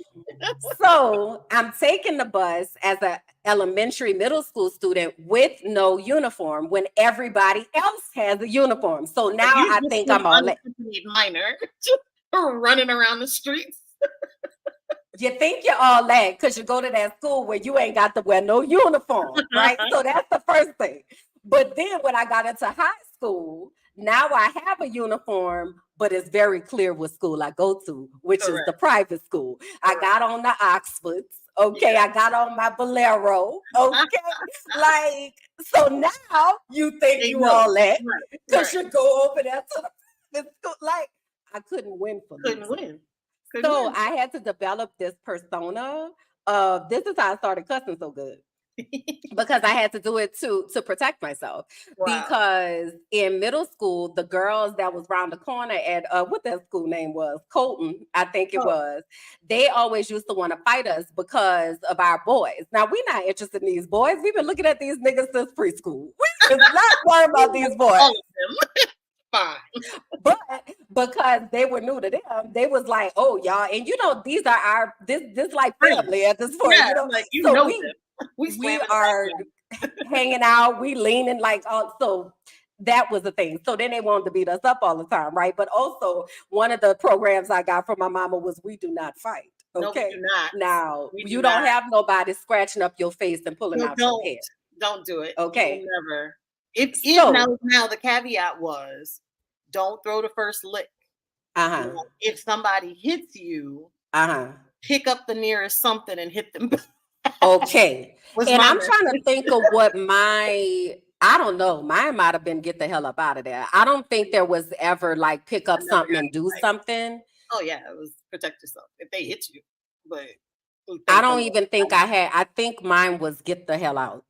So I'm taking the bus as an elementary, middle school student with no uniform when everybody else has a uniform. So now I think I'm all minor running around the streets. You think you're all that because you go to that school where you ain't got to wear no uniform, right? So that's the first thing. But then when I got into high school, now I have a uniform, but it's very clear what school I go to, which is the private school. I got on the Oxfords. Okay, I got on my Bolero. Okay, like, so now you think you all that because you go over there to the school. Like, I couldn't win for me. Couldn't win. So I had to develop this persona. This is how I started cussing so good. Because I had to do it to protect myself. Wow. Because in middle school, the girls that was around the corner at what that school name was, Colton, I think it was, they always used to want to fight us because of our boys. Now we're not interested in these boys. We've been looking at these niggas since preschool. We're not worried about these boys. Fine. But because they were new to them. They was like, oh, y'all, and these are our this like family at this point, Yeah, like So them. we are hanging out, we leaning like so that was the thing. So then they wanted to beat us up all the time, right? But also one of the programs I got from my mama was we do not fight. Okay. No, we do not. Now you don't have nobody scratching up your face and pulling out your hair. Don't do it. Okay. Never. If now the caveat was don't throw the first lick. If somebody hits you, pick up the nearest something and hit them. Okay. And I'm trying to think of what I don't know. Mine might have been get the hell up out of there. I don't think there was ever like pick up something and do something. Oh yeah, it was protect yourself if they hit you. But I don't even think I think mine was get the hell out.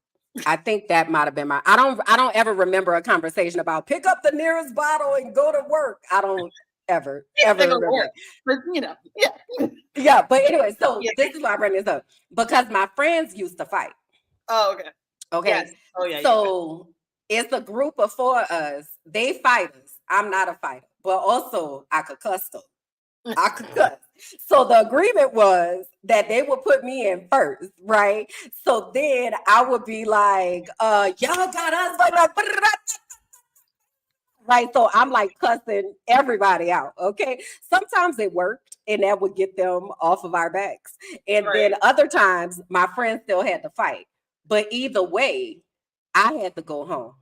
I think that might have been I don't ever remember a conversation about pick up the nearest bottle and go to work. I don't ever remember. But yeah. But anyway, so this is why I bring this up because my friends used to fight. Oh, okay. Okay. Yes. Oh yeah. So it's a group of 4 of us. They fighters. I'm not a fighter, but also I could cuss them. I could cuss. So the agreement was that they would put me in first, right? So then I would be like, y'all got us, right? So I'm like cussing everybody out, okay? Sometimes it worked and that would get them off of our backs. And then other times my friends still had to fight. But either way, I had to go home.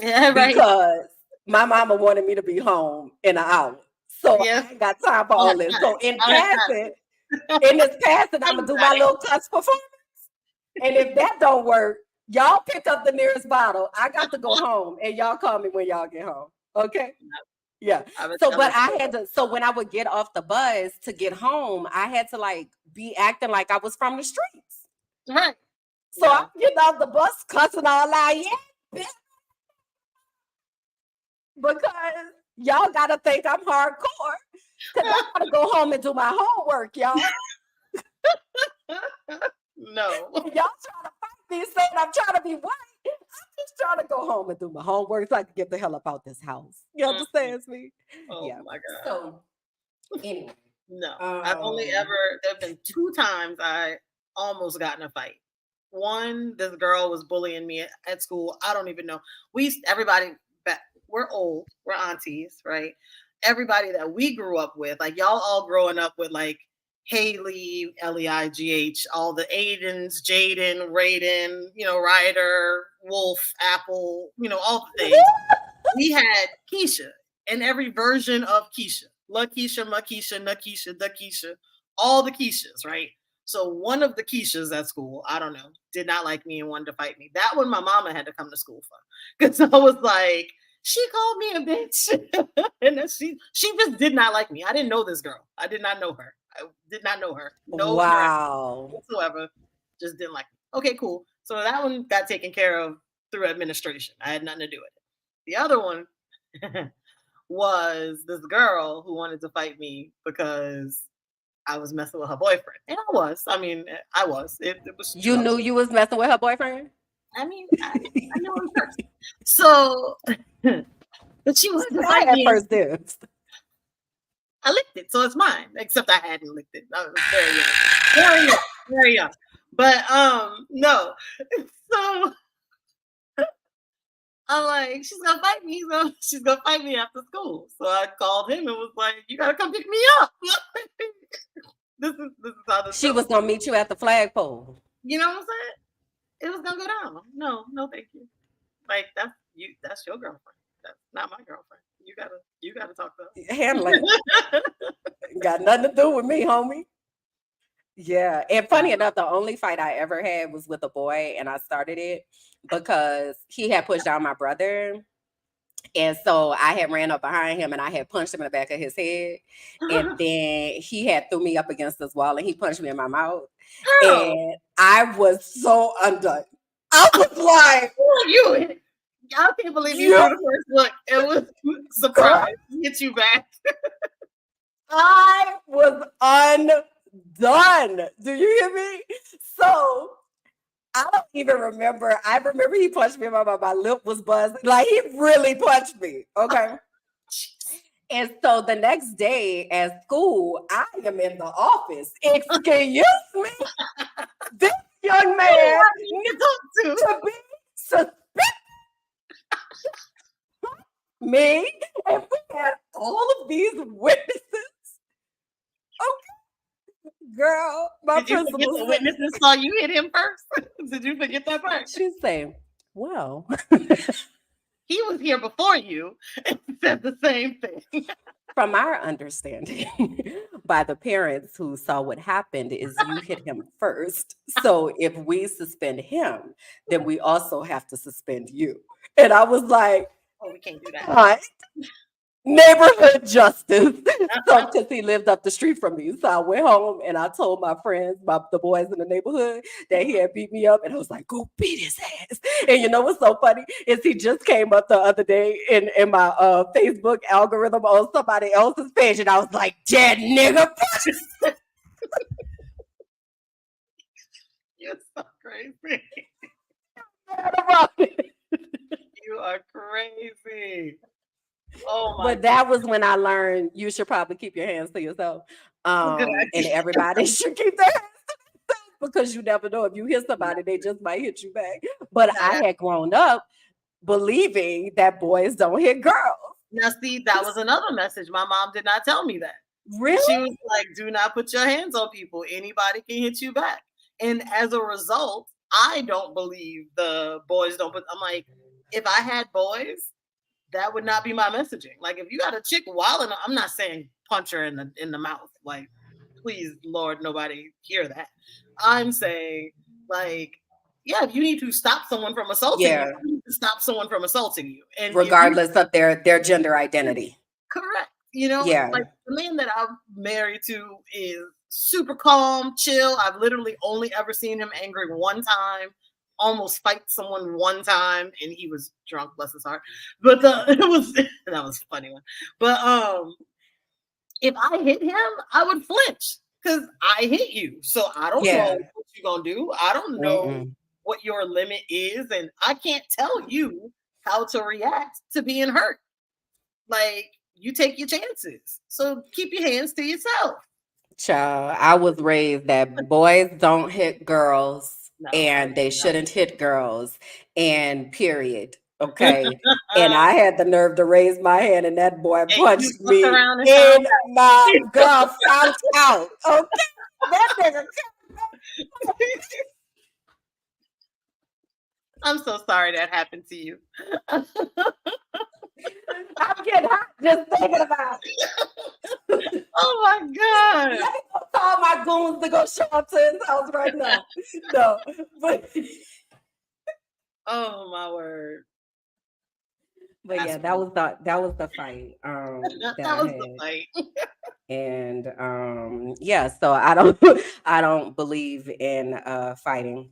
Yeah, right. Because my mama wanted me to be home in an hour. So I ain't got time for all this. So in this passing, I'm gonna do my little cuss performance. And if that don't work, y'all pick up the nearest bottle. I got to go home, and y'all call me when y'all get home. Okay? Yeah. So, but I had to. So when I would get off the bus to get home, I had to like be acting like I was from the streets. Right. So I'm getting off the bus, cussing all out, yeah, because y'all gotta think I'm hardcore. Cause I gotta go home and do my homework, y'all. No. Y'all trying to fight me saying I'm trying to be white. I'm just trying to go home and do my homework so I can get the hell up out this house. You understand me? Oh my God. So anyway. No. I've only there have been 2 times I almost got in a fight. One, this girl was bullying me at school. I don't even know. Everybody we're old, we're aunties, right? Everybody that we grew up with, like y'all all growing up with like Haley, Leigh, all the Aidens, Jaden, Raiden, Ryder, Wolf, Apple, all the things. We had Keisha and every version of Keisha. LaKeisha, Makisha, Nakisha, Dakisha, all the Keishas, right? So one of the Keishas at school, I don't know, did not like me and wanted to fight me. That one my mama had to come to school for. Because I was like, she called me a bitch. And then she just did not like me. I didn't know this girl. I did not know her. I did not know her. No whatsoever. Just didn't like me. Okay, cool. So that one got taken care of through administration. I had nothing to do with it. The other one was this girl who wanted to fight me because I was messing with her boyfriend. And I was. I mean, I was. It was. You knew you was messing with her boyfriend? I mean, I know him first. So, but she wanted to fight me. First dibs. I licked it, so it's mine. Except I hadn't licked it. I was very young. But no. So I'm like, she's gonna fight me. So she's gonna fight me after school. So I called him and was like, "You gotta come pick me up." This is how this she was gonna meet you at the flagpole. You know what I'm saying? It was gonna go down. No, thank you. Like that's your girlfriend. That's not my girlfriend. You gotta talk to her. Handle it. Got nothing to do with me, homie. Yeah. And funny enough, the only fight I ever had was with a boy, and I started it because he had pushed down my brother. And so I had ran up behind him and I had punched him in the back of his head. And then he had threw me up against this wall and he punched me in my mouth. And I was so undone. I was like, I can't believe you threw the first look. It was surprise. Hit you back. I was undone. Do you hear me? So I don't even remember. I remember he punched me. My lip was buzzing. Like he really punched me. Okay. And so the next day at school, I am in the office. Excuse me, this young man needs to be suspended. Me, and we had all of these witnesses. Okay, girl, my Did you forget principal the said, witnesses saw you hit him first? Did you forget that part? she said, well, He was here before you and said the same thing. from our understanding, by the parents who saw what happened, is you hit him first. So if we suspend him, then we also have to suspend you. And I was like, Oh, we can't do that. what? Neighborhood justice. So because he lived up the street from me. So I went home and I told my friends, the boys in the neighborhood, that he had beat me up. And I was like, go beat his ass. And you know what's so funny is he just came up the other day in my Facebook algorithm on somebody else's page. And I was like, dead nigga. You're so crazy. You are crazy. Oh my But that was when I learned you should probably keep your hands to yourself. And everybody should keep their hands to themselves because you never know. If you hit somebody, they just might hit you back. But I had grown up believing that boys don't hit girls. Now, see, that was another message. My mom did not tell me that. Really? She was like, do not put your hands on people. Anybody can hit you back. And as a result, I don't believe the boys don't put, I'm like, if I had boys, that would not be my messaging. Like, if you got a chick wilding, I'm not saying punch her in the mouth. Like, please, Lord, nobody hear that. I'm saying, like, yeah, if you need to stop someone from assaulting you, you need to stop someone from assaulting you. And regardless of their gender identity. Correct. You know, like the man that I'm married to is super calm, chill. I've literally only ever seen him angry one time. Almost fight someone one time, and he was drunk, bless his heart. But that was a funny one. But if I hit him, I would flinch because I hit you. So I don't know what you're gonna do. I don't know what your limit is, and I can't tell you how to react to being hurt. Like, you take your chances. So keep your hands to yourself. Child, I was raised that boys don't hit girls. And they shouldn't hit girls, and period. Okay. And I had the nerve to raise my hand, and that boy punched me in my girl found out. Okay. That nigga. I'm so sorry that happened to you. I'm getting hot just thinking about it. Oh my God. Let me go call my goons to go show up to his house right now. No, but oh my word. But that's that was the fight. That was the fight. And so I don't believe in fighting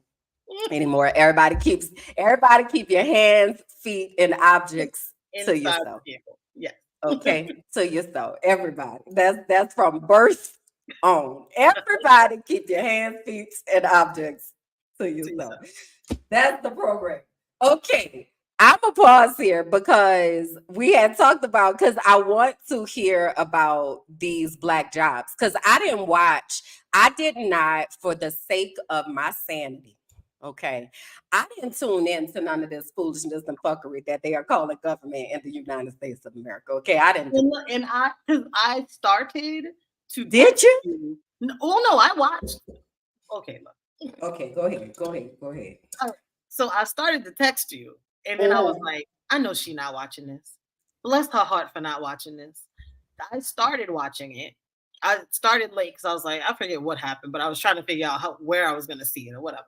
anymore. Everybody keep your hands, feet, and objects to yourself. Yeah. Okay, to yourself. Everybody. That's from birth on. Everybody keep your hands, feet, and objects to yourself. That's the program. Okay. I'm gonna pause here because we had talked about, because I want to hear about these Black jobs, because I did not, for the sake of my sanity. Okay. I didn't tune in to none of this foolishness and fuckery that they are calling government in the United States of America. Okay. I didn't. Because I started to. Did you? No, I watched. Okay, look. Okay, go ahead. All right. So I started to text you, and then I was like, I know she's not watching this. Bless her heart for not watching this. I started watching it. I started late because I was like, I forget what happened, but I was trying to figure out where I was going to see it or whatever.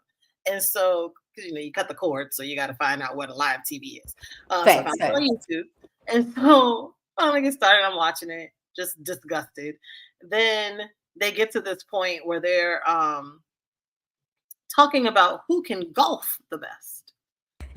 And so, because you cut the cord, so you got to find out what a live TV is. So I found it on YouTube. And so finally get started. I'm watching it, just disgusted. Then they get to this point where they're talking about who can golf the best.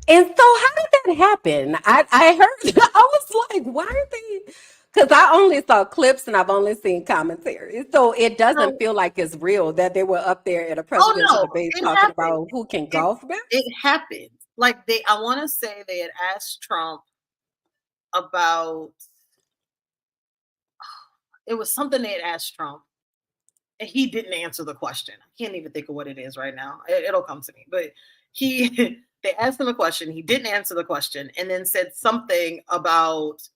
And so how did that happen? I heard, I was like, why are they? Because I only saw clips and I've only seen commentary. So it doesn't feel like it's real that they were up there at a presidential debate talking about who can golf best. It happened. Like I want to say they had asked Trump about it was something they had asked Trump, and he didn't answer the question. I can't even think of what it is right now. It'll come to me. But they asked him a question. He didn't answer the question, and then said something about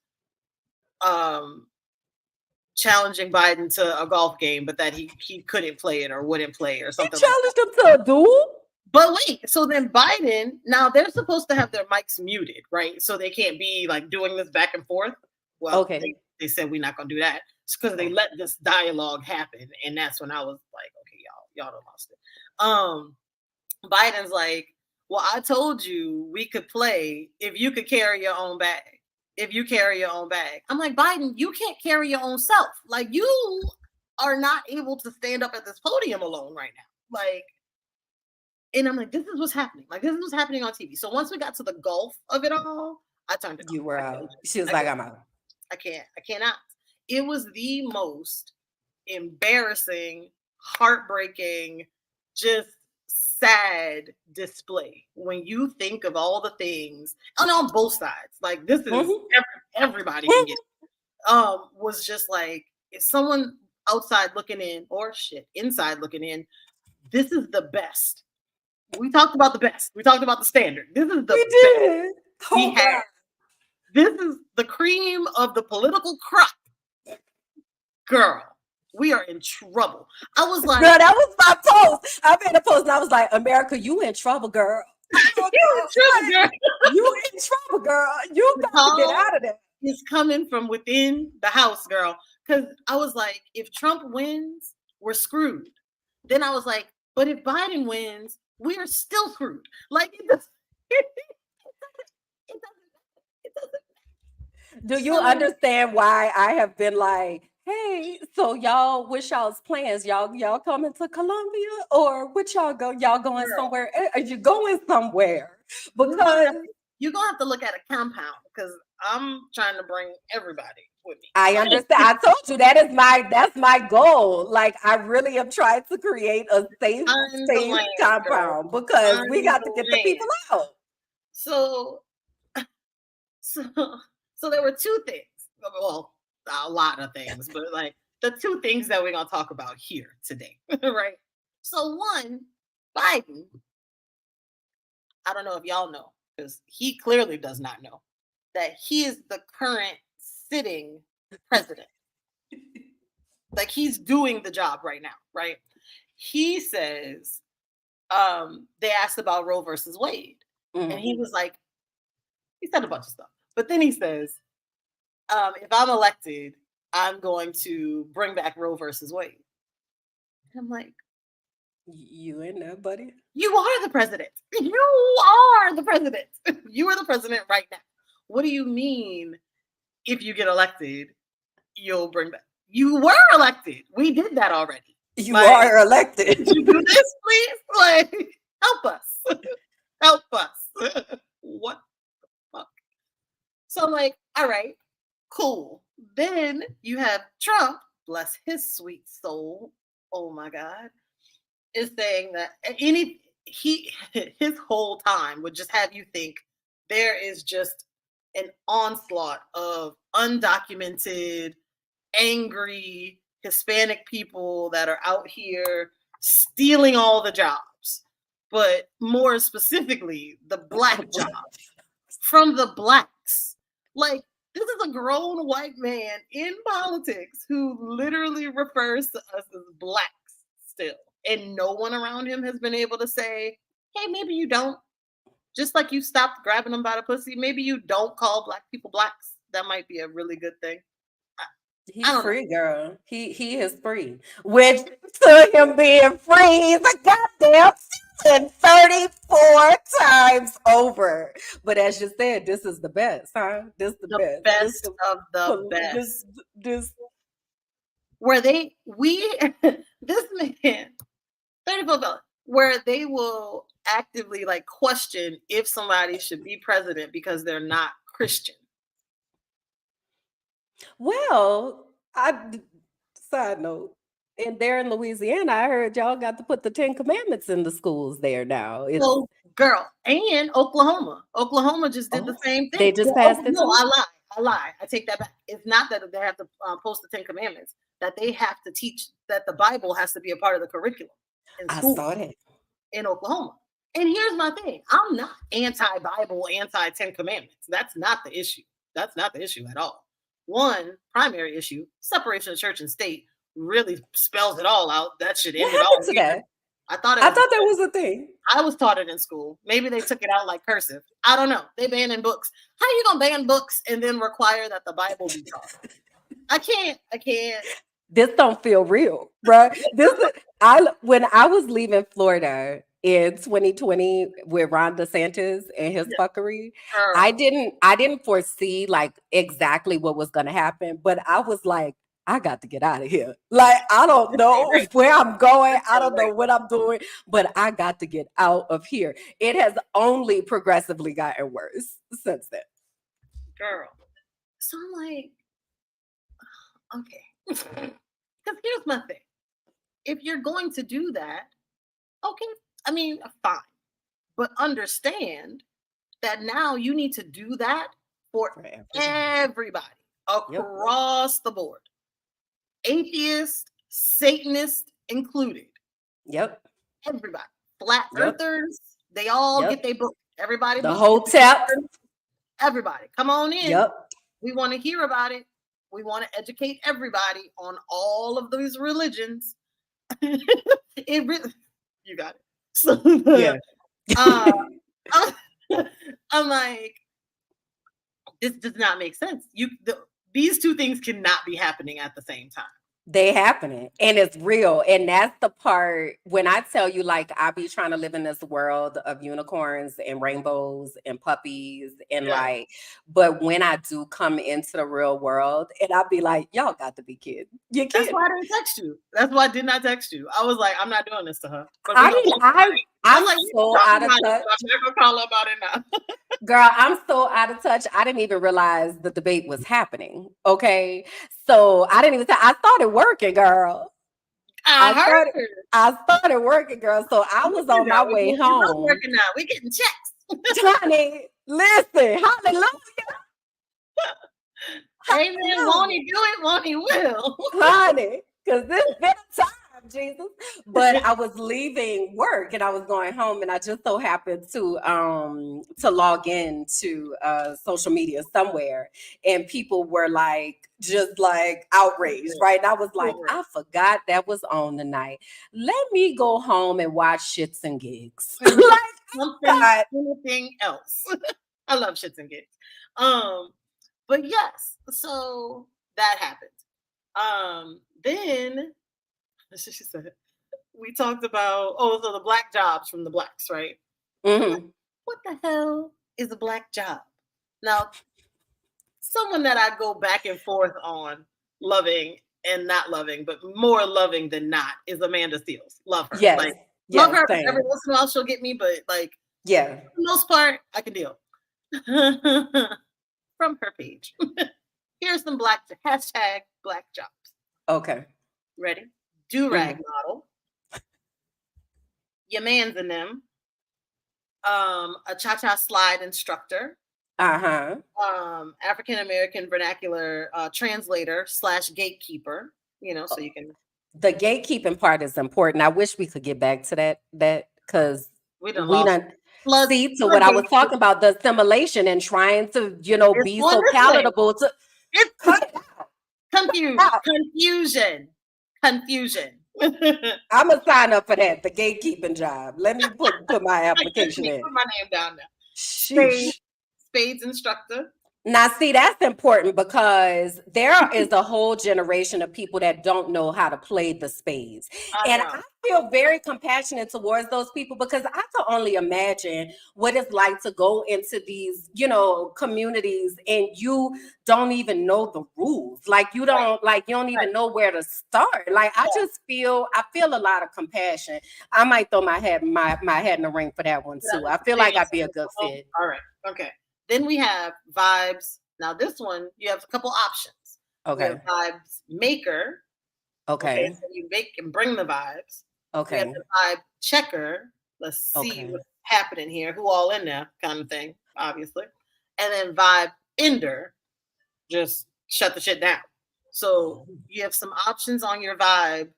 challenging Biden to a golf game, but that he couldn't play it or wouldn't play or something. He challenged him to a duel. But wait, so then Biden, now they're supposed to have their mics muted, right? So they can't be like doing this back and forth. Well, Okay. they said we're not gonna do that. It's because they let this dialogue happen, and that's when I was like, okay, y'all done lost it. Biden's like, well, I told you we could play if you could carry your own bag. If you carry your own bag. I'm like, Biden, you can't carry your own self. Like, you are not able to stand up at this podium alone right now. Like, and I'm like, this is what's happening. Like, this is what's happening on TV. So once we got to the gulf of it all, I turned it off. You were out. She was like, I'm out. I cannot. It was the most embarrassing, heartbreaking, just sad display when you think of all the things, and on both sides. Like, this is everybody can get was just like, if someone outside looking in, or shit, inside looking in, this is the best. We talked about the best. We talked about the standard. This is the best we had. This is the cream of the political crop. Girl, we are in trouble. I was like, girl, that was my post. I made a post and I was like, America, you in trouble, girl. You in trouble, girl. You in trouble, girl. You got to get out of there. It's coming from within the house, girl. Because I was like, if Trump wins, we're screwed. Then I was like, but if Biden wins, we are still screwed. Like, it doesn't. Do you understand why I have been like, hey, so y'all, what's y'all's plans? Y'all coming to Columbia, or what y'all going somewhere? Are you going somewhere? Because you're gonna have to look at a compound, because I'm trying to bring everybody with me. I understand. I told you that's my goal. Like, I really am trying to create a safe compound, because we got to get the people out. So there were two things. Well, a lot of things, but like the two things that we're gonna talk about here today, right? So one, Biden, I don't know if y'all know, because he clearly does not know, that he is the current sitting president. Like, he's doing the job right now, right? He says, they asked about Roe versus Wade, and he was like, he said a bunch of stuff, but then he says, if I'm elected, I'm going to bring back Roe versus Wade. And I'm like, you in there, buddy? You are the president. You are the president. You are the president right now. What do you mean, if you get elected, you'll bring back? You were elected. We did that already. You are elected. Did you do this, please? Like, help us. Help us. What the fuck? So I'm like, all right, cool. Then you have Trump, bless his sweet soul. Oh my God. Is saying that his whole time would just have you think there is just an onslaught of undocumented, angry Hispanic people that are out here stealing all the jobs, but more specifically, the Black jobs from the Blacks. Like, this is a grown white man in politics who literally refers to us as Blacks still. And no one around him has been able to say, hey, maybe you don't. Just like you stopped grabbing them by the pussy, maybe you don't call Black people Blacks. That might be a really good thing. He's free, girl. He is free. Which, to him being free, he's a goddamn citizen 34 times over. But as you said, this is the best, huh? This is the best. Best of the best. This where this man, 34 dollars, where they will actively like question if somebody should be president because they're not Christian. Well, side note, and there in Louisiana, I heard y'all got to put the 10 Commandments in the schools there now. So, girl, and Oklahoma just did the same thing. They just passed it. No, I lie. I take that back. It's not that they have to post the 10 Commandments. that they have to teach that the Bible has to be a part of the curriculum in I school saw that. in Oklahoma. And here's my thing. I'm not anti-Bible, anti-10 Commandments. That's not the issue. That's not the issue at all. One primary issue, separation of church and state, really spells it all out. That should end What it all. happened to that? I thought I thought that was a thing. I was taught it in school. Maybe they took it out like cursive. I don't know. They banning books. How are you gonna ban books and then require that the Bible be taught? I can't. This don't feel real, bro. When I was leaving Florida in 2020 with Ron DeSantis and his fuckery, I didn't foresee like exactly what was gonna happen, but I was like, I got to get out of here. Like, I don't know where I'm going. I don't know what I'm doing, but I got to get out of here. It has only progressively gotten worse since then. Girl. So I'm like, okay. Because here's my thing. If you're going to do that, okay, I mean, fine. But understand that now you need to do that for everybody across the board. Atheist, Satanist included. Yep. Everybody. Flat earthers, they all get their book. Everybody. The hotel. Everybody. Come on in. Yep. We want to hear about it. We want to educate everybody on all of these religions. It really, you got it. So, yeah. I'm like, this does not make sense. These two things cannot be happening at the same time. They happening, and it's real. And that's the part when I tell you, like, I be trying to live in this world of unicorns and rainbows and puppies and but when I do come into the real world, and I'll be like, y'all got to be kidding. You kidding. That's why I didn't text you. That's why I did not text you. I was like, I'm not doing this to her. I'm like, so out of touch. I'm not gonna call her about it now. Girl, I'm so out of touch. I didn't even realize the debate was happening. Okay. So I didn't even I started working, girl. I started working, girl. So I was on my way home. Working now. We're getting checks. Honey, listen, hallelujah. Amen. Won't he do it? Won't he will? Honey, because this been a time. Jesus. But I was leaving work and I was going home, and I just so happened to log in to social media somewhere, and people were like just like outraged, right? And I was like, I forgot that was on tonight. Let me go home and watch Shits and Gigs. Like anything else. I love Shits and Gigs. But yes, so that happened. Then she said, we talked about, so the black jobs from the blacks, right? Mm-hmm. What the hell is a black job? Now, someone that I go back and forth on loving and not loving, but more loving than not, is Amanda Seales. Love her. Yes. Love her. Every once in a while she'll get me, but for the most part, I can deal. From her page. Here's some hashtag black jobs. Okay. Ready? Do-rag model. Your man's in them. A cha-cha slide instructor. African American vernacular translator / gatekeeper. So you can. The gatekeeping part is important. I wish we could get back to that because we don't see to what I was talking about, the assimilation and trying to be so palatable to. It's confusion. I'm gonna sign up for that. The gatekeeping job. Let me put my application in. Put my name down now. Spades instructor. Now, see, that's important because there is a whole generation of people that don't know how to play the spades. I feel very compassionate towards those people because I can only imagine what it's like to go into these, communities and you don't even know the rules. Like you don't even know where to start. Like I feel a lot of compassion. I might throw my hat in the ring for that one too. I feel like I'd be a good fit. All right. Okay. Then we have vibes. Now this one, you have a couple options. Okay. We have vibes maker. Okay. So you make and bring the vibes. Okay. We have the vibe checker. Let's see what's happening here. Who all in there kind of thing, obviously. And then vibe ender. Just shut the shit down. So you have some options on your vibe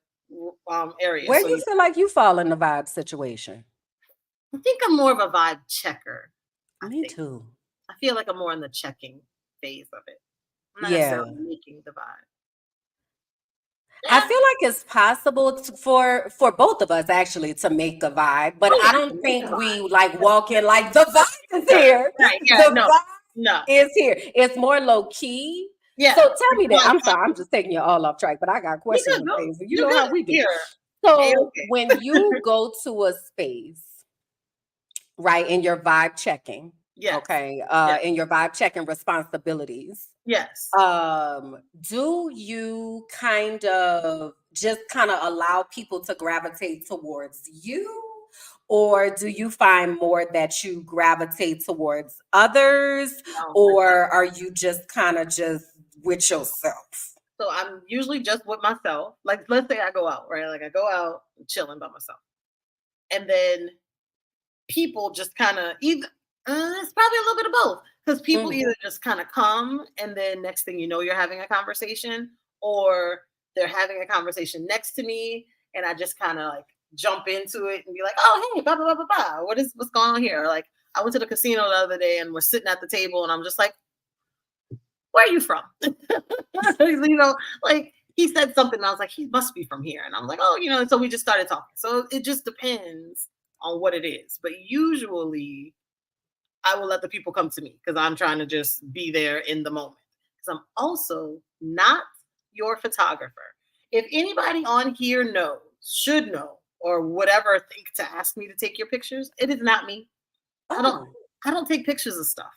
area. Where So you feel like you fall in the vibe situation? I think I'm more of a vibe checker. I Me think. too. I feel like I'm more in the checking phase of it. I'm not Yeah. necessarily making the vibe. I Yeah. feel like it's possible for both of us actually to make a vibe, but Oh, I yeah, I don't can make the think vibe. we like walk in like the vibe is here. Right. Yeah. The No. vibe No. is here. It's more low key. Yeah. So tell me that. Like, I'm sorry, I'm just taking you all off track, but I got you're questions good. and Go. things. And you You're know how good. we do. Here. So Okay. when you go to a space, right, in your vibe checking, Yes. okay, Yes. in your vibe checking responsibilities, Yes. do you kind of just kind of allow people to gravitate towards you, or do you find more that you gravitate towards others, No, or are you just kind of just with yourself? so I'm usually just with myself. Like, let's say I go out, right? Like, I go out chilling by myself, and then people just kind of either. It's probably a little bit of both because people Mm. either just kind of come, and then next thing you know, you're having a conversation, or they're having a conversation next to me, and I just kind of like jump into it and be like, "Oh, hey, blah blah blah blah blah. What's going on here?" Like, I went to the casino the other day, and we're sitting at the table, and I'm just like, where are you from? Like he said something, and I was like, he must be from here. And I'm like, oh, and so we just started talking. So it just depends on what it is. But usually I will let the people come to me because I'm trying to just be there in the moment. Because I'm also not your photographer. If anybody on here should know, or whatever, think to ask me to take your pictures, it is not me. I don't Oh, I don't take pictures of stuff.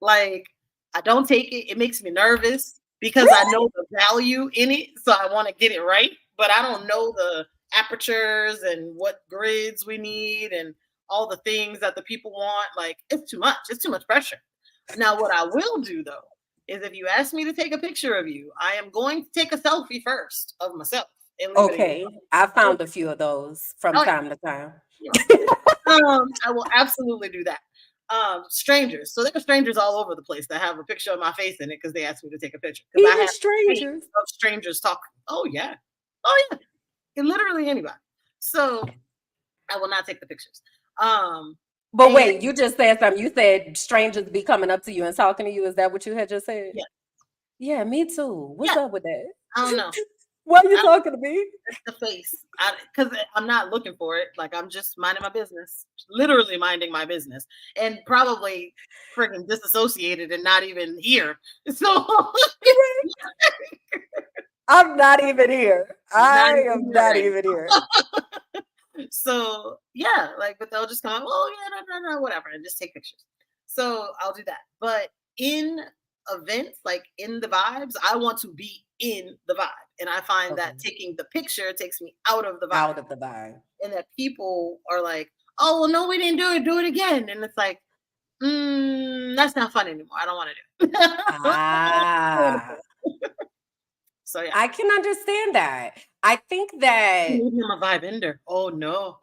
Like, I don't take it. It makes me nervous because I really? know the value in it. So I want to get it right. But I don't know the apertures and what grids we need and all the things that the people want. Like, it's too much. It's too much pressure. Now, what I will do though is if you ask me to take a picture of you, I am going to take a selfie first of myself and leave it in your Okay, I phone. found a few of those from Oh, time to time. yeah. I will absolutely do that. Strangers. So there are strangers all over the place that have a picture of my face in it because they asked me to take a picture. Because I Even have hate strangers. of strangers talking. Oh yeah. Oh yeah. And literally anybody. So I will not take the pictures. But And wait, you just said something. You said strangers be coming up to you and talking to you. Is that what you had just said? yeah, Yeah, me too. What's yeah. up with that? I don't know. Why are you I, talking to me? it's the face. Because I'm not looking for it. Like, I'm just minding my business. Literally minding my business. And probably freaking disassociated and not even here. So I'm not even here. not I even am here not right even here. So yeah, like, but they'll just come up, oh yeah, no, no, no, whatever, and just take pictures. So I'll do that. But in events, like in the vibes, I want to be in the vibe. And I find Okay. that taking the picture takes me out of the vibe. Out of the vibe. And that people are like, oh well, no, we didn't do it again. And it's like, that's not fun anymore. I don't want to do Ah, it. So yeah. I can understand that. I think that Maybe I'm a vibe ender. Oh no.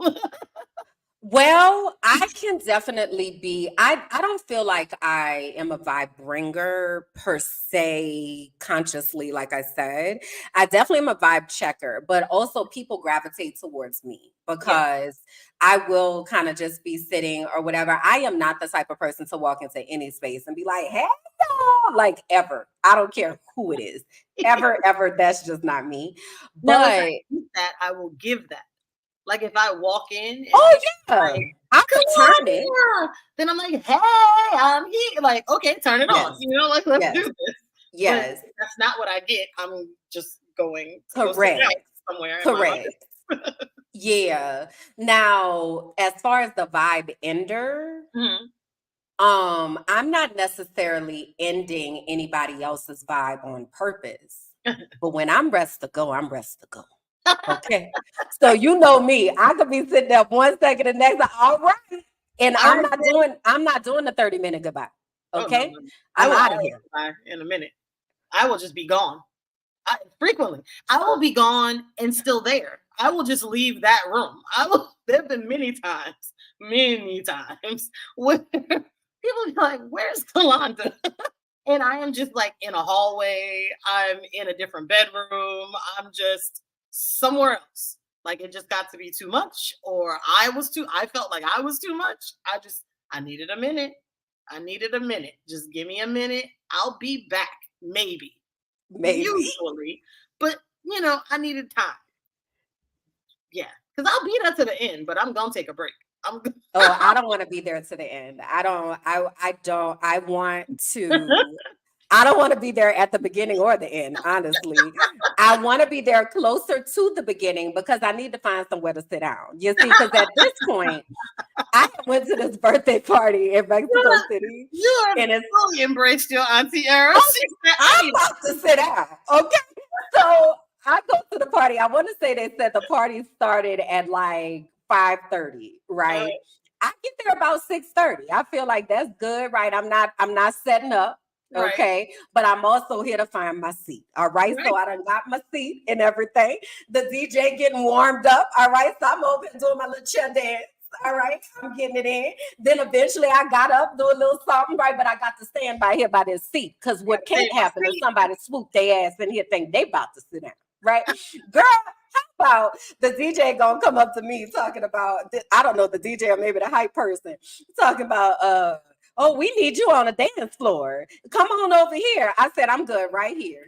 well, I can definitely be. I don't feel like I am a vibe bringer per se consciously, like I said. I definitely am a vibe checker, but also people gravitate towards me Yeah. because I will kind of just be sitting or whatever. I am not the type of person to walk into any space and be like, hey, y'all, like ever. I don't care who it is. Ever, ever. That's just not me. Now, if But I get that, I will give that. Like, if I walk in and oh people yeah, are like, I come could on turn it. here, then I'm like, hey, I'm here. Like, okay, turn it on. Yes. Like, let's do Yes. this. But Yes. that's not what I get. I'm just going to go sit down Correct. somewhere and mind my Correct. Yeah. Now, as far as the vibe ender, business. I'm not necessarily ending anybody else's vibe on purpose. But when I'm rest to go, I'm rest to go. Okay. So you know me. I could be sitting there 1 second, the next, all right. And All right, then. I'm not doing the 30-minute goodbye. Oh, no, Okay. no, no. I I'm will out of always here. die in a minute. I will just be gone. Frequently, I will be gone and still there. I will just leave that room. There have been many times, where people be like, "Where's Kalanda?" And I am just like in a hallway. I'm in a different bedroom. I'm just somewhere else. Like it just got to be too much, or I felt like I was too much. I needed a minute. I needed a minute. Just give me a minute. I'll be back. Maybe. Usually. But I needed time. Yeah. Because I'll be there to the end, but I'm gonna take a break. Oh, I don't want to be there to the end. I don't want to be there at the beginning or the end, honestly. I want to be there closer to the beginning because I need to find somewhere to sit down. You see, because at this point, I went to this birthday party in Mexico City. And it's fully embraced your auntie era. I'm about to sit down. Okay. So I go to the party. I want to say they said the party started at like 5:30, right? I get there about 6:30. I feel like that's good, right? I'm not setting up. Okay. Right. But I'm also here to find my seat. All right. So I done got my seat and everything. The DJ getting warmed up. All right. So I'm over here doing my little chair dance. All right. I'm getting it in. Then eventually I got up, do a little something, right? But I got to stand by here by this seat. Because what can't happen is somebody swoop their ass in here think they about to sit down. Right. Girl, how about the DJ gonna come up to me talking about, I don't know, the DJ or maybe the hype person talking about, oh, we need you on a dance floor. Come on over here. I said, I'm good right here.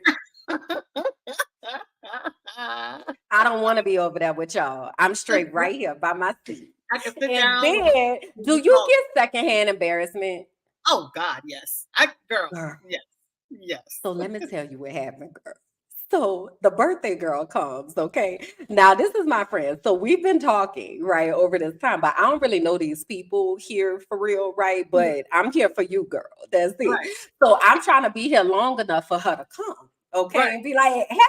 I don't want to be over there with y'all. I'm straight right here by my seat. I can sit down. Then, do you get secondhand embarrassment? Oh, God, yes. Girl. Yes. So let me tell you what happened, girl. So the birthday girl comes, okay? Now, this is my friend. So we've been talking, right, over this time, but I don't really know these people here for real, right? But I'm here for you, girl. That's it. Right. So I'm trying to be here long enough for her to come, okay? Right. And be like, happy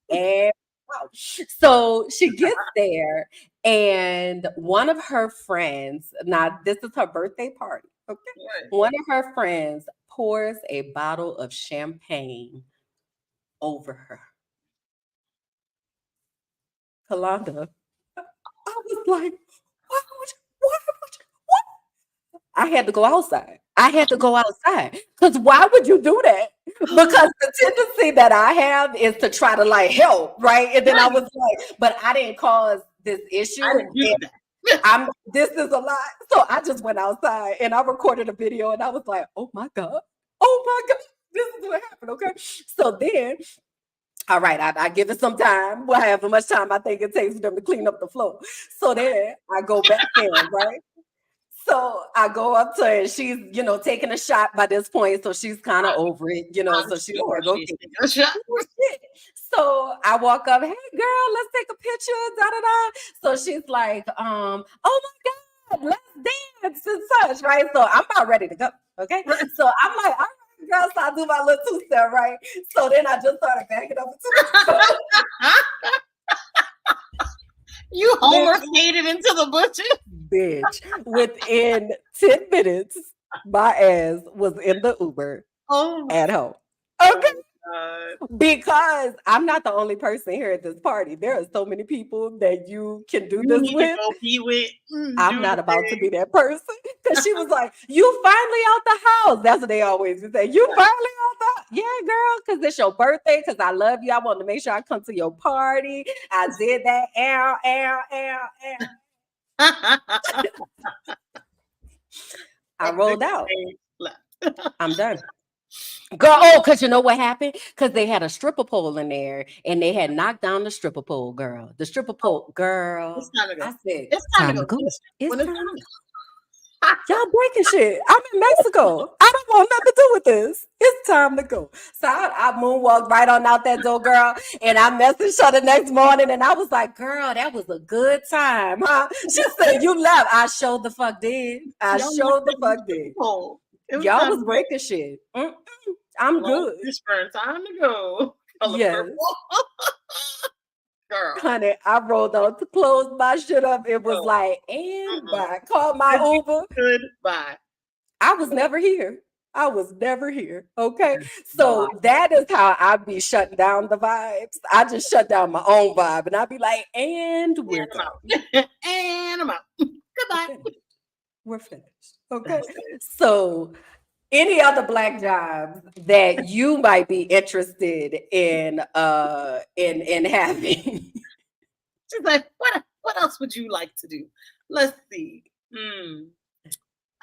birthday. And wow. So she gets there, and one of her friends, now this is her birthday party, okay? Right. One of her friends pours a bottle of champagne over her. Kalanda, I was like, what? I had to go outside. Because why would you do that? Because the tendency that I have is to try to like help, right? And then I was like, but I didn't cause this issue. This is a lot. So I just went outside and I recorded a video and I was like, oh my God. This is what happened, okay? So then, all right, I give it some time. Well, however much time I think it takes for them to clean up the floor. So then I go back in, right? So I go up to her and she's, taking a shot by this point. So she's kind of over it, so she's like, okay. So I walk up, hey girl, let's take a picture, da-da-da. So she's like, oh my God, let's dance and such, right? So I'm about ready to go, okay? So I'm like, all right. Girl, so I do my little two-step, right? So then I just started backing up into You Homer skated into the bushes? Bitch. Within 10 minutes, my ass was in the Uber at home. Okay. Because I'm not the only person here at this party. There are so many people that you can do this with. I'm not about to be that person. Because she was like, you finally out the house. That's what they always say. You finally out the house. Yeah, girl, because it's your birthday. Because I love you. I want to make sure I come to your party. I did that. I rolled out. I'm done. Girl, because you know what happened? Because they had a stripper pole in there and they had knocked down the stripper pole, girl. The stripper pole, girl. It's time to go. I said, it's time to go. It's time to go. Y'all breaking shit. I'm in Mexico. I don't want nothing to do with this. It's time to go. So I moonwalked right on out that door, girl. And I messaged her the next morning and I was like, girl, that was a good time, huh? She said, you left. I showed the fuck did. Y'all was breaking shit. I'm good. It's time to go. Yes. Girl. Honey, I rolled on to close my shit up. It was like, and bye. Called my Uber. Goodbye. I was never here. Okay. So that is how I be shutting down the vibes. I just shut down my own vibe and I'd be like, and we're out. And I'm out. Goodbye. We're finished. Okay. So Any other black jobs that you might be interested in having? She's like, what else would you like to do? Let's see.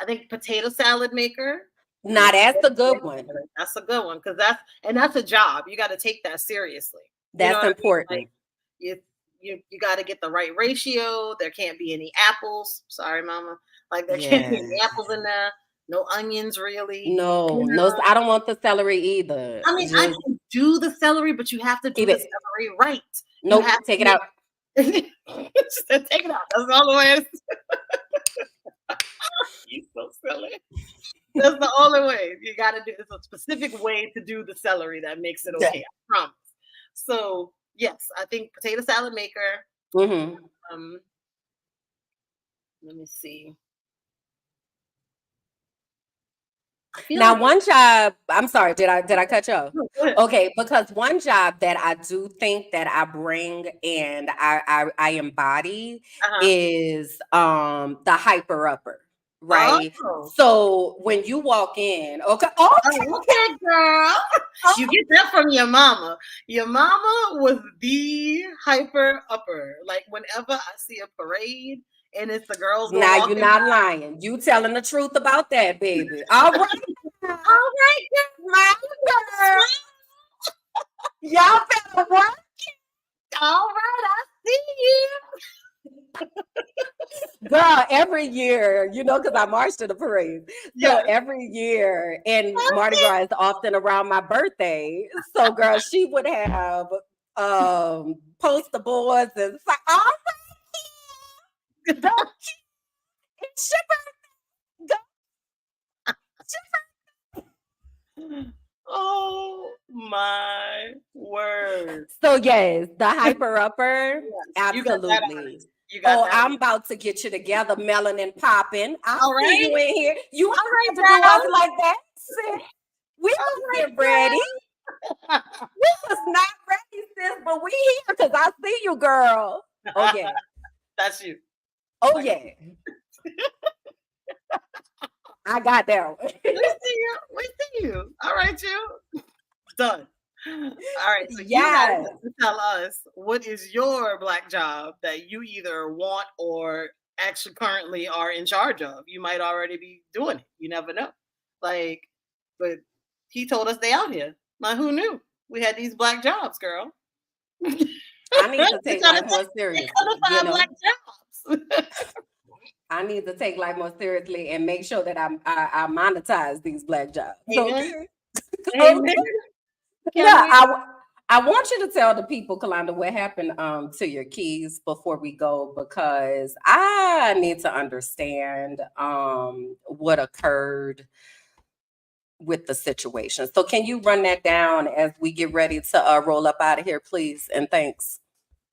I think potato salad maker. Now that's a good one. That's a good one because that's a job. You got to take that seriously. You know That's what I mean? important. Like you got to get the right ratio. There can't be any apples. Sorry, mama. Like there can't be any apples in there. No onions, really. No, You no, know? I don't want the celery either. I mean, I Just can do the celery, but you have to do keep the it. celery right. You Nope, have take it to out. take it out. That's all the way. You so silly. That's the only way. You got to do. It's a specific way to do the celery that makes it Yeah. okay. I promise. So yes, I think potato salad maker. Mm-hmm. Let me see. Now, Like one job, I'm sorry, did I cut you off? no, go ahead. Okay, because one job that I do think that I bring and I embody Uh-huh. is the hyper upper, right? Oh. So when you walk in, okay, Oh, okay, girl. You get that from your mama. Your mama was the hyper upper. Like whenever I see a parade and it's the girls go now you're walking not by. lying. You telling the truth about that, baby. All right. All right, My girl. Y'all better work. all right, I see you. Girl, every year, because I march to the parade. So Yeah. every year, and Mardi Gras is often around my birthday. So, girl, she would have poster boards and say, all right, don't it's your birthday. Oh my word. So, yes, the hyper upper, Yes, you got that absolutely. honest. You got Oh, that. I'm about to get you together, melanin popping. I All see you right. in here. You All don't right, have to do us girl. like that. Sis. We All was right, get ready. We was not ready, sis, but we here because I see you, girl. Oh yeah. That's you. Oh yeah. I got that one. We see you. We see you. All right, you. Done. All right. So you guys Yes. have to tell us what is your black job that you either want or actually currently are in charge of. You might already be doing it. You never know. Like, but he told us they out here. Like, who knew we had these black jobs, girl? I need to They take trying life to more take- they seriously. trying to find black jobs. I need to take life more seriously and make sure that I monetize these black jobs. Amen. Okay. Amen. Okay. Can Yeah, we? I want you to tell the people, Kalanda, what happened to your keys before we go, because I need to understand what occurred with the situation. So can you run that down as we get ready to roll up out of here, please? And thanks.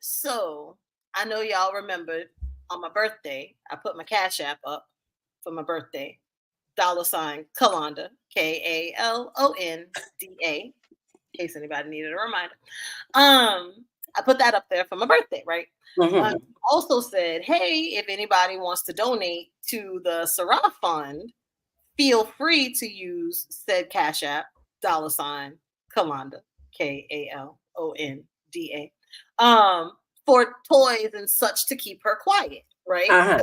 So I know y'all remembered on my birthday, I put my Cash App up for my birthday. $ Kalonda, Kalonda, in case anybody needed a reminder. I put that up there for my birthday, right? Mhm. Also said, hey, if anybody wants to donate to the Sarah Fund, feel free to use said Cash App, $ Kalonda, Kalonda, for toys and such to keep her quiet, right? Uh-huh.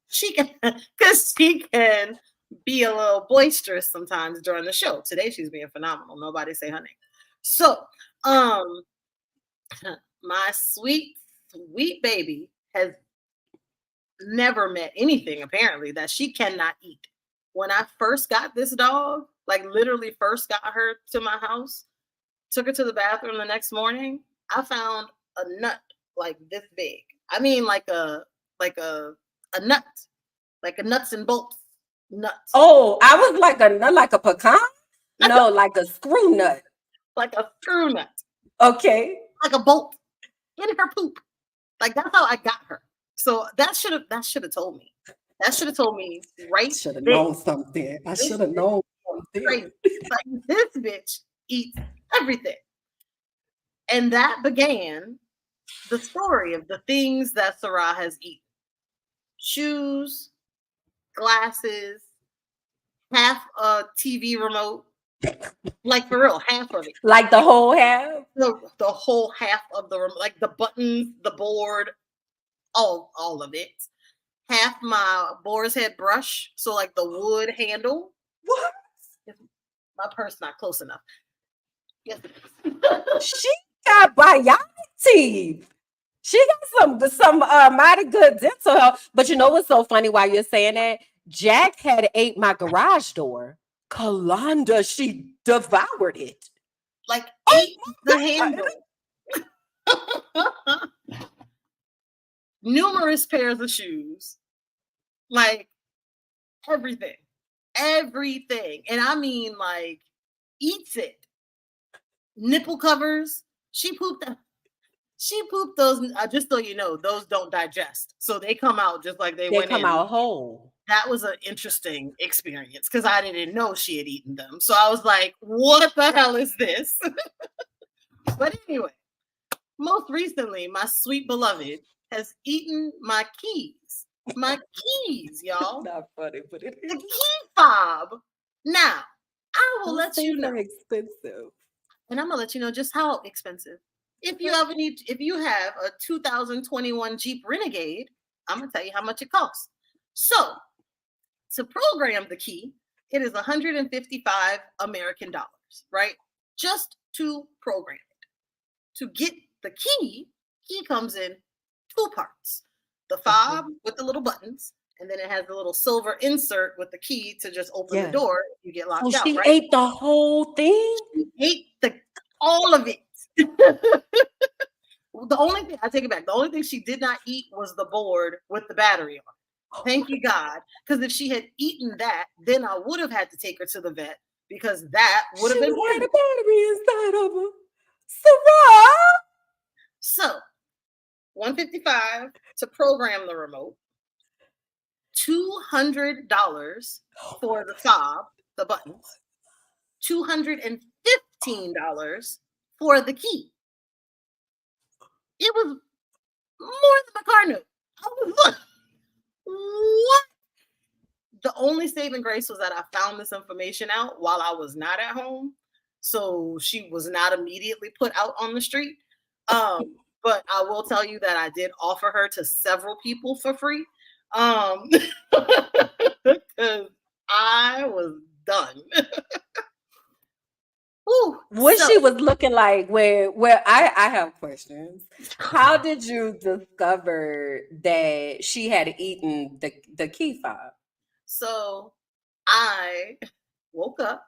She can, because she can be a little boisterous sometimes during the show. Today she's being phenomenal. Nobody say her name. So, my sweet, sweet baby has never met anything apparently that she cannot eat. When I first got this dog, like literally first got her to my house, took her to the bathroom the next morning, I found a nut like this big. I mean like a nut, like a nuts and bolts nut. Oh, I was like a pecan? No, like a screw nut. Like a screw nut, Okay. like a bolt in her poop. Like that's how I got her. So that should have told me. That should have told me right Should have then. known something. I This should have bitch known is crazy. Like this bitch eats everything. And that began the story of the things that Sarah has eaten: shoes, glasses, half a TV remote, like for real, half of it. Like the whole half? The whole half of the remote, like the buttons, the board, all of it. Half my boar's head brush, so like the wood handle. What? My purse not close enough. Yes, She got bionic teeth. She got some mighty good dental health. But you know what's so funny while you're saying that? Jack had ate my garage door. Kalonda, she devoured it. like ate the handle. Numerous pairs of shoes, like everything, and I mean like eats it. Nipple covers. She pooped those. Just so you know, those don't digest, so they come out just like they went come in. out whole. That was an interesting experience because I didn't know she had eaten them. So I was like, "What the hell is this?" But anyway, most recently, my sweet beloved has eaten my keys. My keys, y'all. Not funny, but it The key fob. Now, I will let you know. Expensive. And I'm gonna let you know just how expensive. If you have a 2021 Jeep Renegade, I'm gonna tell you how much it costs. So, to program the key, it is 155 American dollars, right? Just to program it. To get the key comes in two parts. The fob with the little buttons, and then it has the little silver insert with the key to just open the door if you get locked out. She right? ate the whole thing? She ate all of it. The only thing, I take it back, the only thing she did not eat was the board with the battery on it. Thank you, God. Because if she had eaten that, then I would have had to take her to the vet because that would have been had a battery inside of her. Sarah! So, 155 to program the remote, $200 for the fob, the buttons, $215 for the key. It was more than the car note. I was like, what? The only saving grace was that I found this information out while I was not at home. So she was not immediately put out on the street. But I will tell you that I did offer her to several people for free. Because I was done. Ooh, What she was looking like where I have questions. How did you discover that she had eaten the key fob? So I woke up.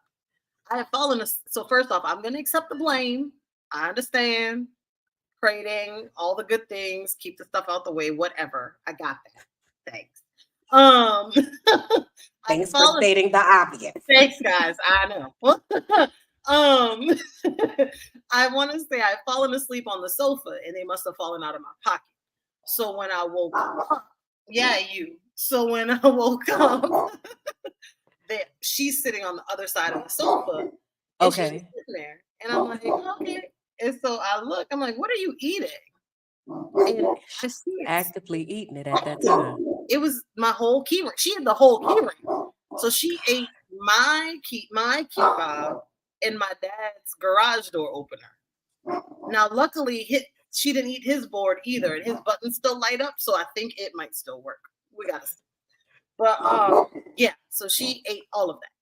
I had fallen asleep. So first off, I'm gonna accept the blame. I understand. Trading, all the good things, keep the stuff out the way, whatever. I got that. Thanks. Thanks for stating the obvious. Thanks, guys. I know. I want to say I've fallen asleep on the sofa and they must have fallen out of my pocket. So when I woke up, So when I woke up, she's sitting on the other side of the sofa. And she's sitting there. And I'm like, okay. And so I look, I'm like, what are you eating? And I see actively eating it at that time. It was my whole key ring. She had the whole key ring. So she ate my key fob and my dad's garage door opener. Now, luckily, she didn't eat his board either, and his buttons still light up, so I think it might still work. We gotta see. But so she ate all of that.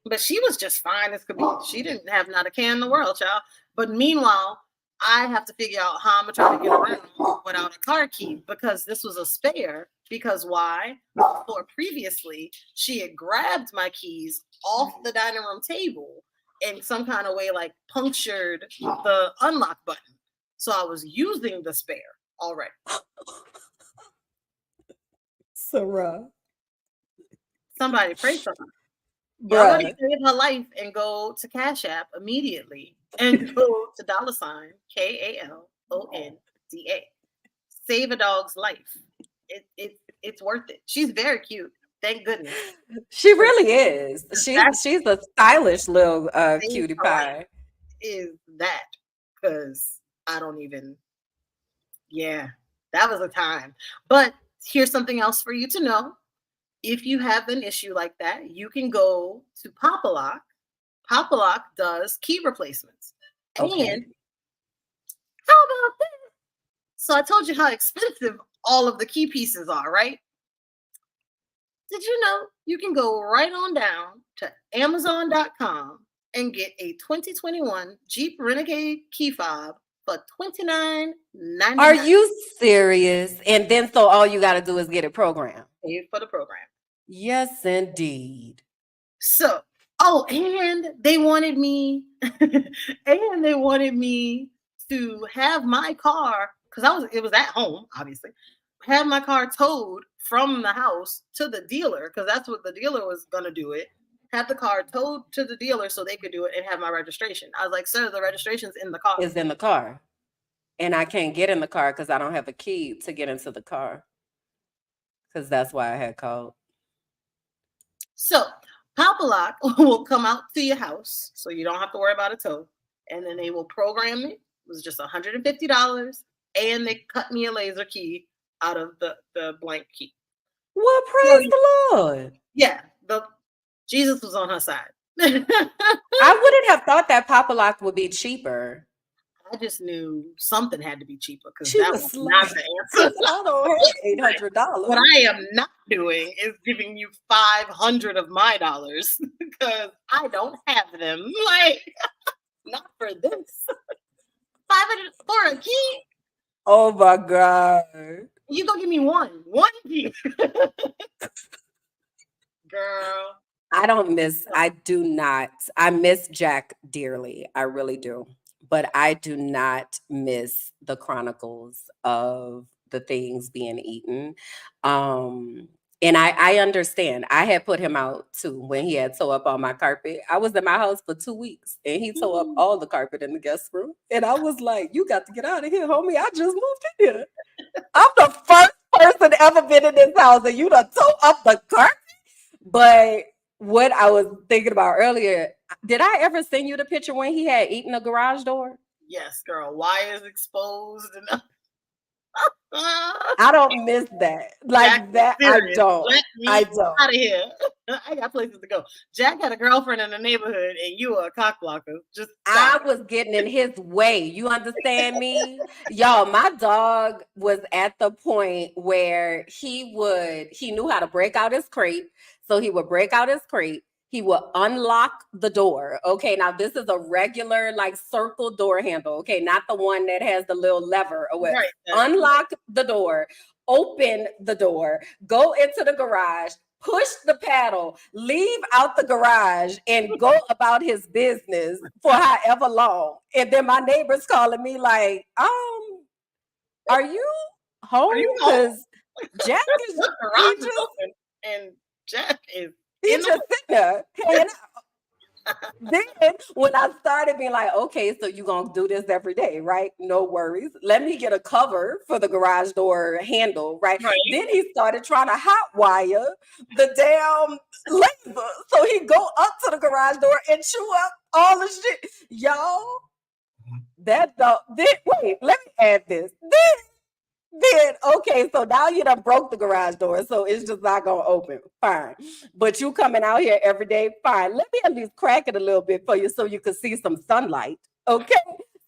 But she was just fine as could be. She didn't have not a care in the world, child. But meanwhile, I have to figure out how I'm gonna try to get around without a car key because this was a spare. Because why? Before previously, she had grabbed my keys off the dining room table in some kind of way, like punctured the unlock button. So I was using the spare already. Sarah. Somebody pray for her. Y'all save her life and go to Cash App immediately and go to $KALONDA. Save a dog's life. It's worth it. She's very cute. Thank goodness. She really is. She's a stylish little cutie pie. Is that because I don't even. Yeah, that was a time. But here's something else for you to know. if you have an issue like that, you can go to Papa-Lock. Papa-Lock does key replacements. Okay. And how about this? So I told you how expensive all of the key pieces are, right? Did you know you can go right on down to Amazon.com and get a 2021 Jeep Renegade key fob for $29.99 Are you serious? And then so all you got to do is get it programmed. paid for the program. Yes, indeed. So, oh, and they wanted me, and they wanted me to have my car because it was at home, obviously, have my car towed from the house to the dealer because that's what the dealer was gonna do it. Have the car towed to the dealer so they could do it and have my registration. I was like, sir, the registration's in the car. Is in the car. And I can't get in the car because I don't have a key to get into the car. Because that's why I had called. So Papa-Lock will come out to your house so you don't have to worry about a tow. And then they will program it. It was just $150. And they cut me a laser key out of the blank key. Well, praise the Lord. Yeah, Jesus was on her side. I wouldn't have thought that Papa-Lock would be cheaper. I just knew something had to be cheaper because She that was was not the answer. I don't have $800. What I am not doing is giving you 500 of my dollars because I don't have them. Like, not for this. 500 for a key? Oh my God. You gonna give me one key. Girl. I miss Jack dearly. I really do. But I do not miss the chronicles of the things being eaten. And I understand. I had put him out too when he had tore up all my carpet. I was in my house for 2 weeks and he tore up all the carpet in the guest room. And I was like, you got to get out of here, homie. I just moved in here. I'm the first person ever been in this house and you done tore up the carpet. But what I was thinking about earlier, did I ever send you the picture when he had eaten a garage door? Yes, girl. Wires exposed and I don't miss that. Like Jack, that, serious. I don't. Let me I don't. out of here. I got places to go. Jack had a girlfriend in the neighborhood, and you were a cock blocker. Just I was getting in his way. You understand me? Y'all, my dog was at the point where he knew how to break out his crate. So he would break out his crate. He would unlock the door. Okay, now this is a regular like circle door handle. Okay, not the one that has the little lever or what. right. Unlock the door, open the door, go into the garage, push the paddle, leave out the garage, and go about his business for however long. And then my neighbor's calling me like, are you home? Because Jack is the garage is open, and Jack is just sitting there hanging out. Then when I started being like, okay, so you're going to do this every day, right? No worries. Let me get a cover for the garage door handle, right? Then he started trying to hot wire the damn laser. So he'd go up to the garage door and chew up all the shit. Y'all, that dog, wait, let me add this. Then okay, so now you done broke the garage door, so it's just not gonna open. Fine, but you coming out here every day. Fine, let me at least crack it a little bit for you so you can see some sunlight. Okay,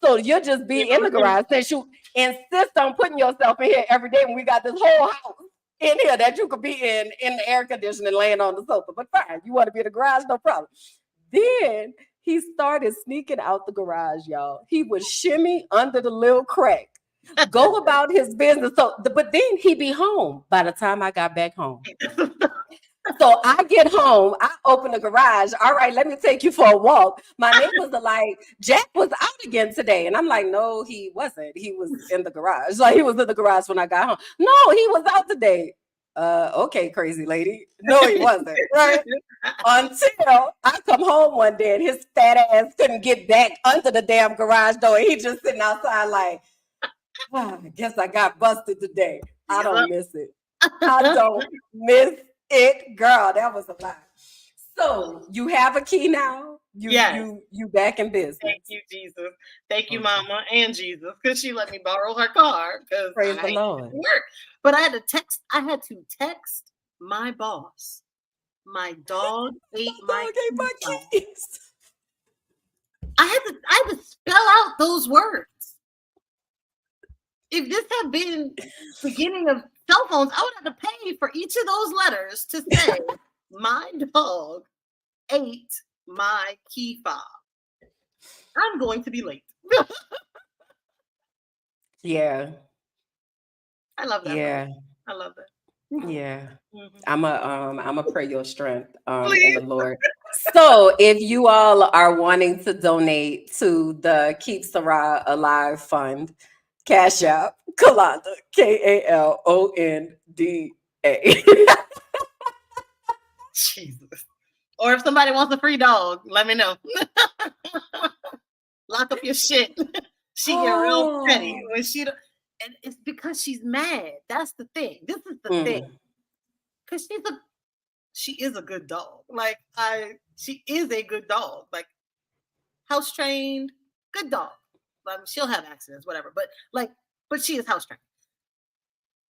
so you'll just be in the garage since you insist on putting yourself in here every day when we got this whole house in here that you could be in the air conditioning, laying on the sofa. But fine, you want to be in the garage, no problem. Then he started sneaking out the garage, y'all. He would shimmy under the little crack. Go about his business. So, but then he'd be home by the time I got back home. So I get home, I open the garage. All right, let me take you for a walk. My neighbors are like, Jack was out again today. And I'm like, no, he wasn't. He was in the garage. Like he was in the garage when I got home. No, he was out today. Okay, crazy lady. No, he wasn't. Right? Until I come home one day and his fat ass couldn't get back under the damn garage door. He just sitting outside like, I guess I got busted today. I don't miss it. I don't miss it, girl. That was a lie. So you have a key now. You back in business. Thank you, Jesus. Thank you, Mama and Jesus, because she let me borrow her car. Because praise the Lord. Work. But I had to text my boss. My dog ate my Dog ate my keys. keys. I had to spell out those words. If this had been beginning of cell phones, I would have to pay for each of those letters to say, my dog ate my key fob. I'm going to be late. Yeah. I love that. Yeah. I love that. Yeah. Mhm. I'm a pray your strength in the Lord. So if you all are wanting to donate to the Keep Sarah Alive Fund, Cash App, Kalonda, Kalonda. Jesus. Or if somebody wants a free dog, let me know. Lock up your shit. She get real petty when she don't, and it's because she's mad. That's the thing. This is the thing. Because she is a good dog. Like she is a good dog. Like house trained, good dog. She'll have accidents, whatever. But she is house trained.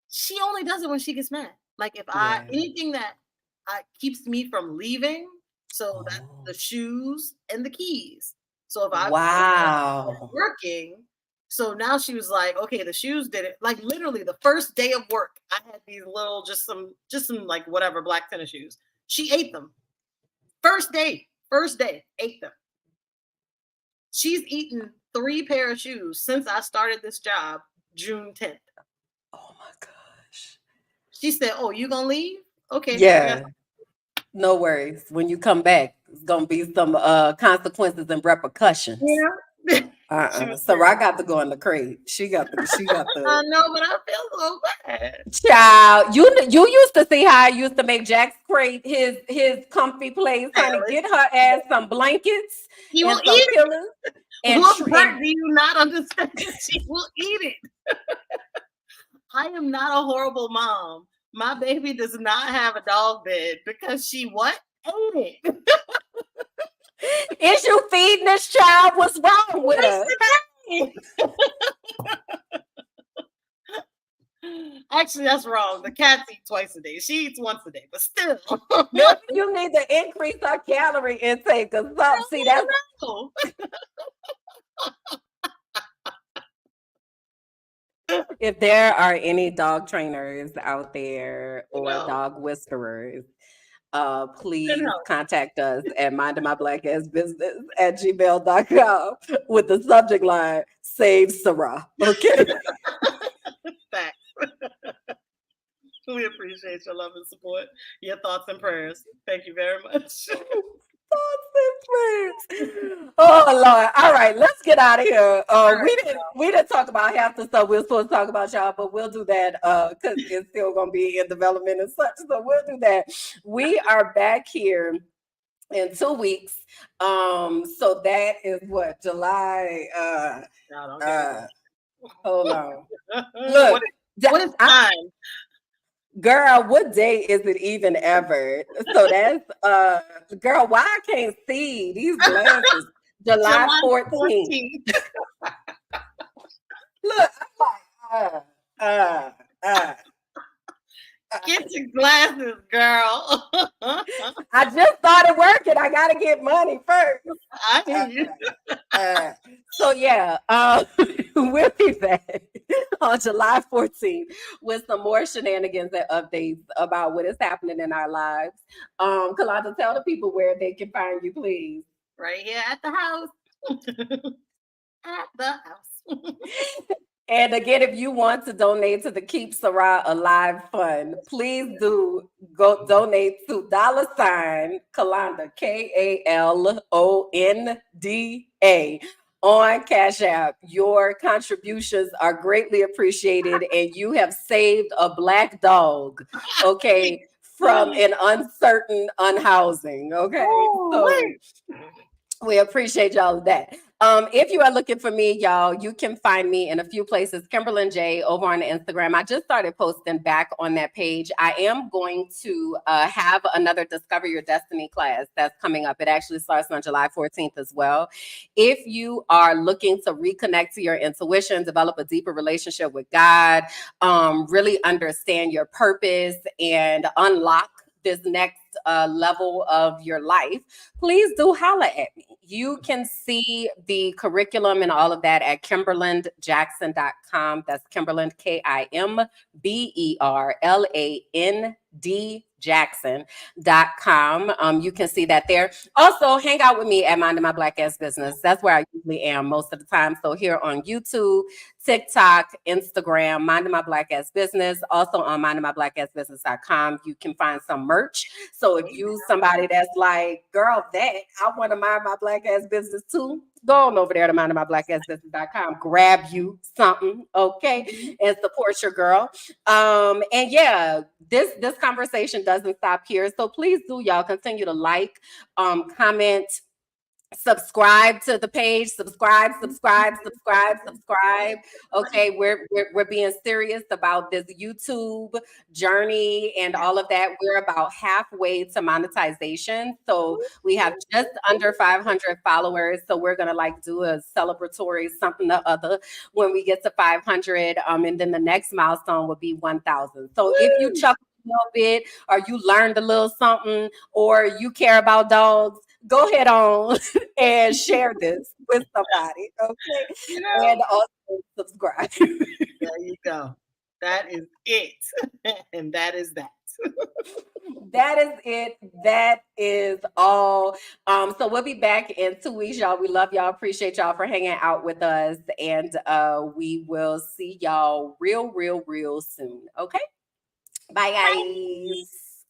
She only does it when she gets mad. Like if anything that keeps me from leaving, so that's the shoes and the keys. So if I'm working, so now she was like, okay, the shoes did it. Like literally the first day of work, I had these little, just some like whatever black tennis shoes. She ate them. First day, ate them. She's eaten 3 pair of shoes since I started this job, June 10th. Oh my gosh. She said, oh, you gonna leave? Okay. Yeah. No worries. When you come back, it's gonna be some consequences and repercussions. Yeah. So I got to go in the crate. She got the. I know, but I feel so bad. Child, you used to see how I used to make Jack's crate his comfy place, honey. Get her ass some blankets He and will some eat pillows. And what part do you not understand? She will eat it. I am not a horrible mom. My baby does not have a dog bed because she what? Ate it. Is you feeding this child? What's wrong with her? Actually, that's wrong. The cats eat twice a day. She eats once a day, but still. Maybe you need to increase her calorie intake. Cause see that's. If there are any dog trainers out there or dog whisperers, please contact us at mindofmybblackassbusiness@gmail.com with the subject line Save Sarah. Okay. Thanks. We appreciate your love and support, your thoughts and prayers. Thank you very much. Thoughts and prayers. Oh Lord. All right, let's get out of here. We didn't talk about half the stuff we're supposed to talk about, y'all, but we'll do that because it's still gonna be in development and such. So we'll do that. We are back here in 2 weeks. So that is what, July. Hold on. Look, what is time? Girl, what day is it even ever? So that's girl, why I can't see these glasses? July 14th. Look, I'm like, get your glasses, girl. I just started working. I gotta get money first. I hear you. So yeah, we'll be back on July 14th with some more shenanigans and updates about what is happening in our lives. Kalonda, tell the people where they can find you, please. Right here at the house. At the house. And again, if you want to donate to the Keep Sarah Alive Fund, please do go donate to $ Kalonda, KALONDA on Cash App. Your contributions are greatly appreciated, and you have saved a black dog, okay, from an uncertain unhousing, okay? So we appreciate y'all of that. If you are looking for me, y'all, you can find me in a few places. Kimberlyn J over on Instagram. I just started posting back on that page. I am going to have another Discover Your Destiny class that's coming up. It actually starts on July 14th as well. If you are looking to reconnect to your intuition, develop a deeper relationship with God, really understand your purpose and unlock this next level of your life, please do holla at me. You can see the curriculum and all of that at kimberlandjackson.com. That's Kimberland, KIMBERLAND Jackson.com. You can see that there. Also, hang out with me at Minding My Black Ass Business. That's where I usually am most of the time. So here on YouTube, TikTok, Instagram, Minding My Black Ass Business. Also on mindingmybblackassbusiness.com, you can find some merch. So if you somebody that's like, girl, that I want to mind my black ass business too, go on over there to mindingmybblackassbusiness.com, grab you something, okay, and support your girl. And yeah, this conversation doesn't stop here. So please do, y'all, continue to like, comment, subscribe to the page, subscribe. Okay, we're being serious about this YouTube journey and all of that. We're about halfway to monetization, so we have just under 500 followers. So we're gonna like do a celebratory something or other when we get to 500, and then the next milestone will be 1,000. So if you chuckle a little bit, or you learned a little something, or you care about dogs, go ahead on and share this with somebody, okay? And also subscribe. There you go. That is it. And that is that. That is it. That is all. So we'll be back in 2 weeks, y'all. We love y'all. Appreciate y'all for hanging out with us. And we will see y'all real soon. Okay? Bye, guys.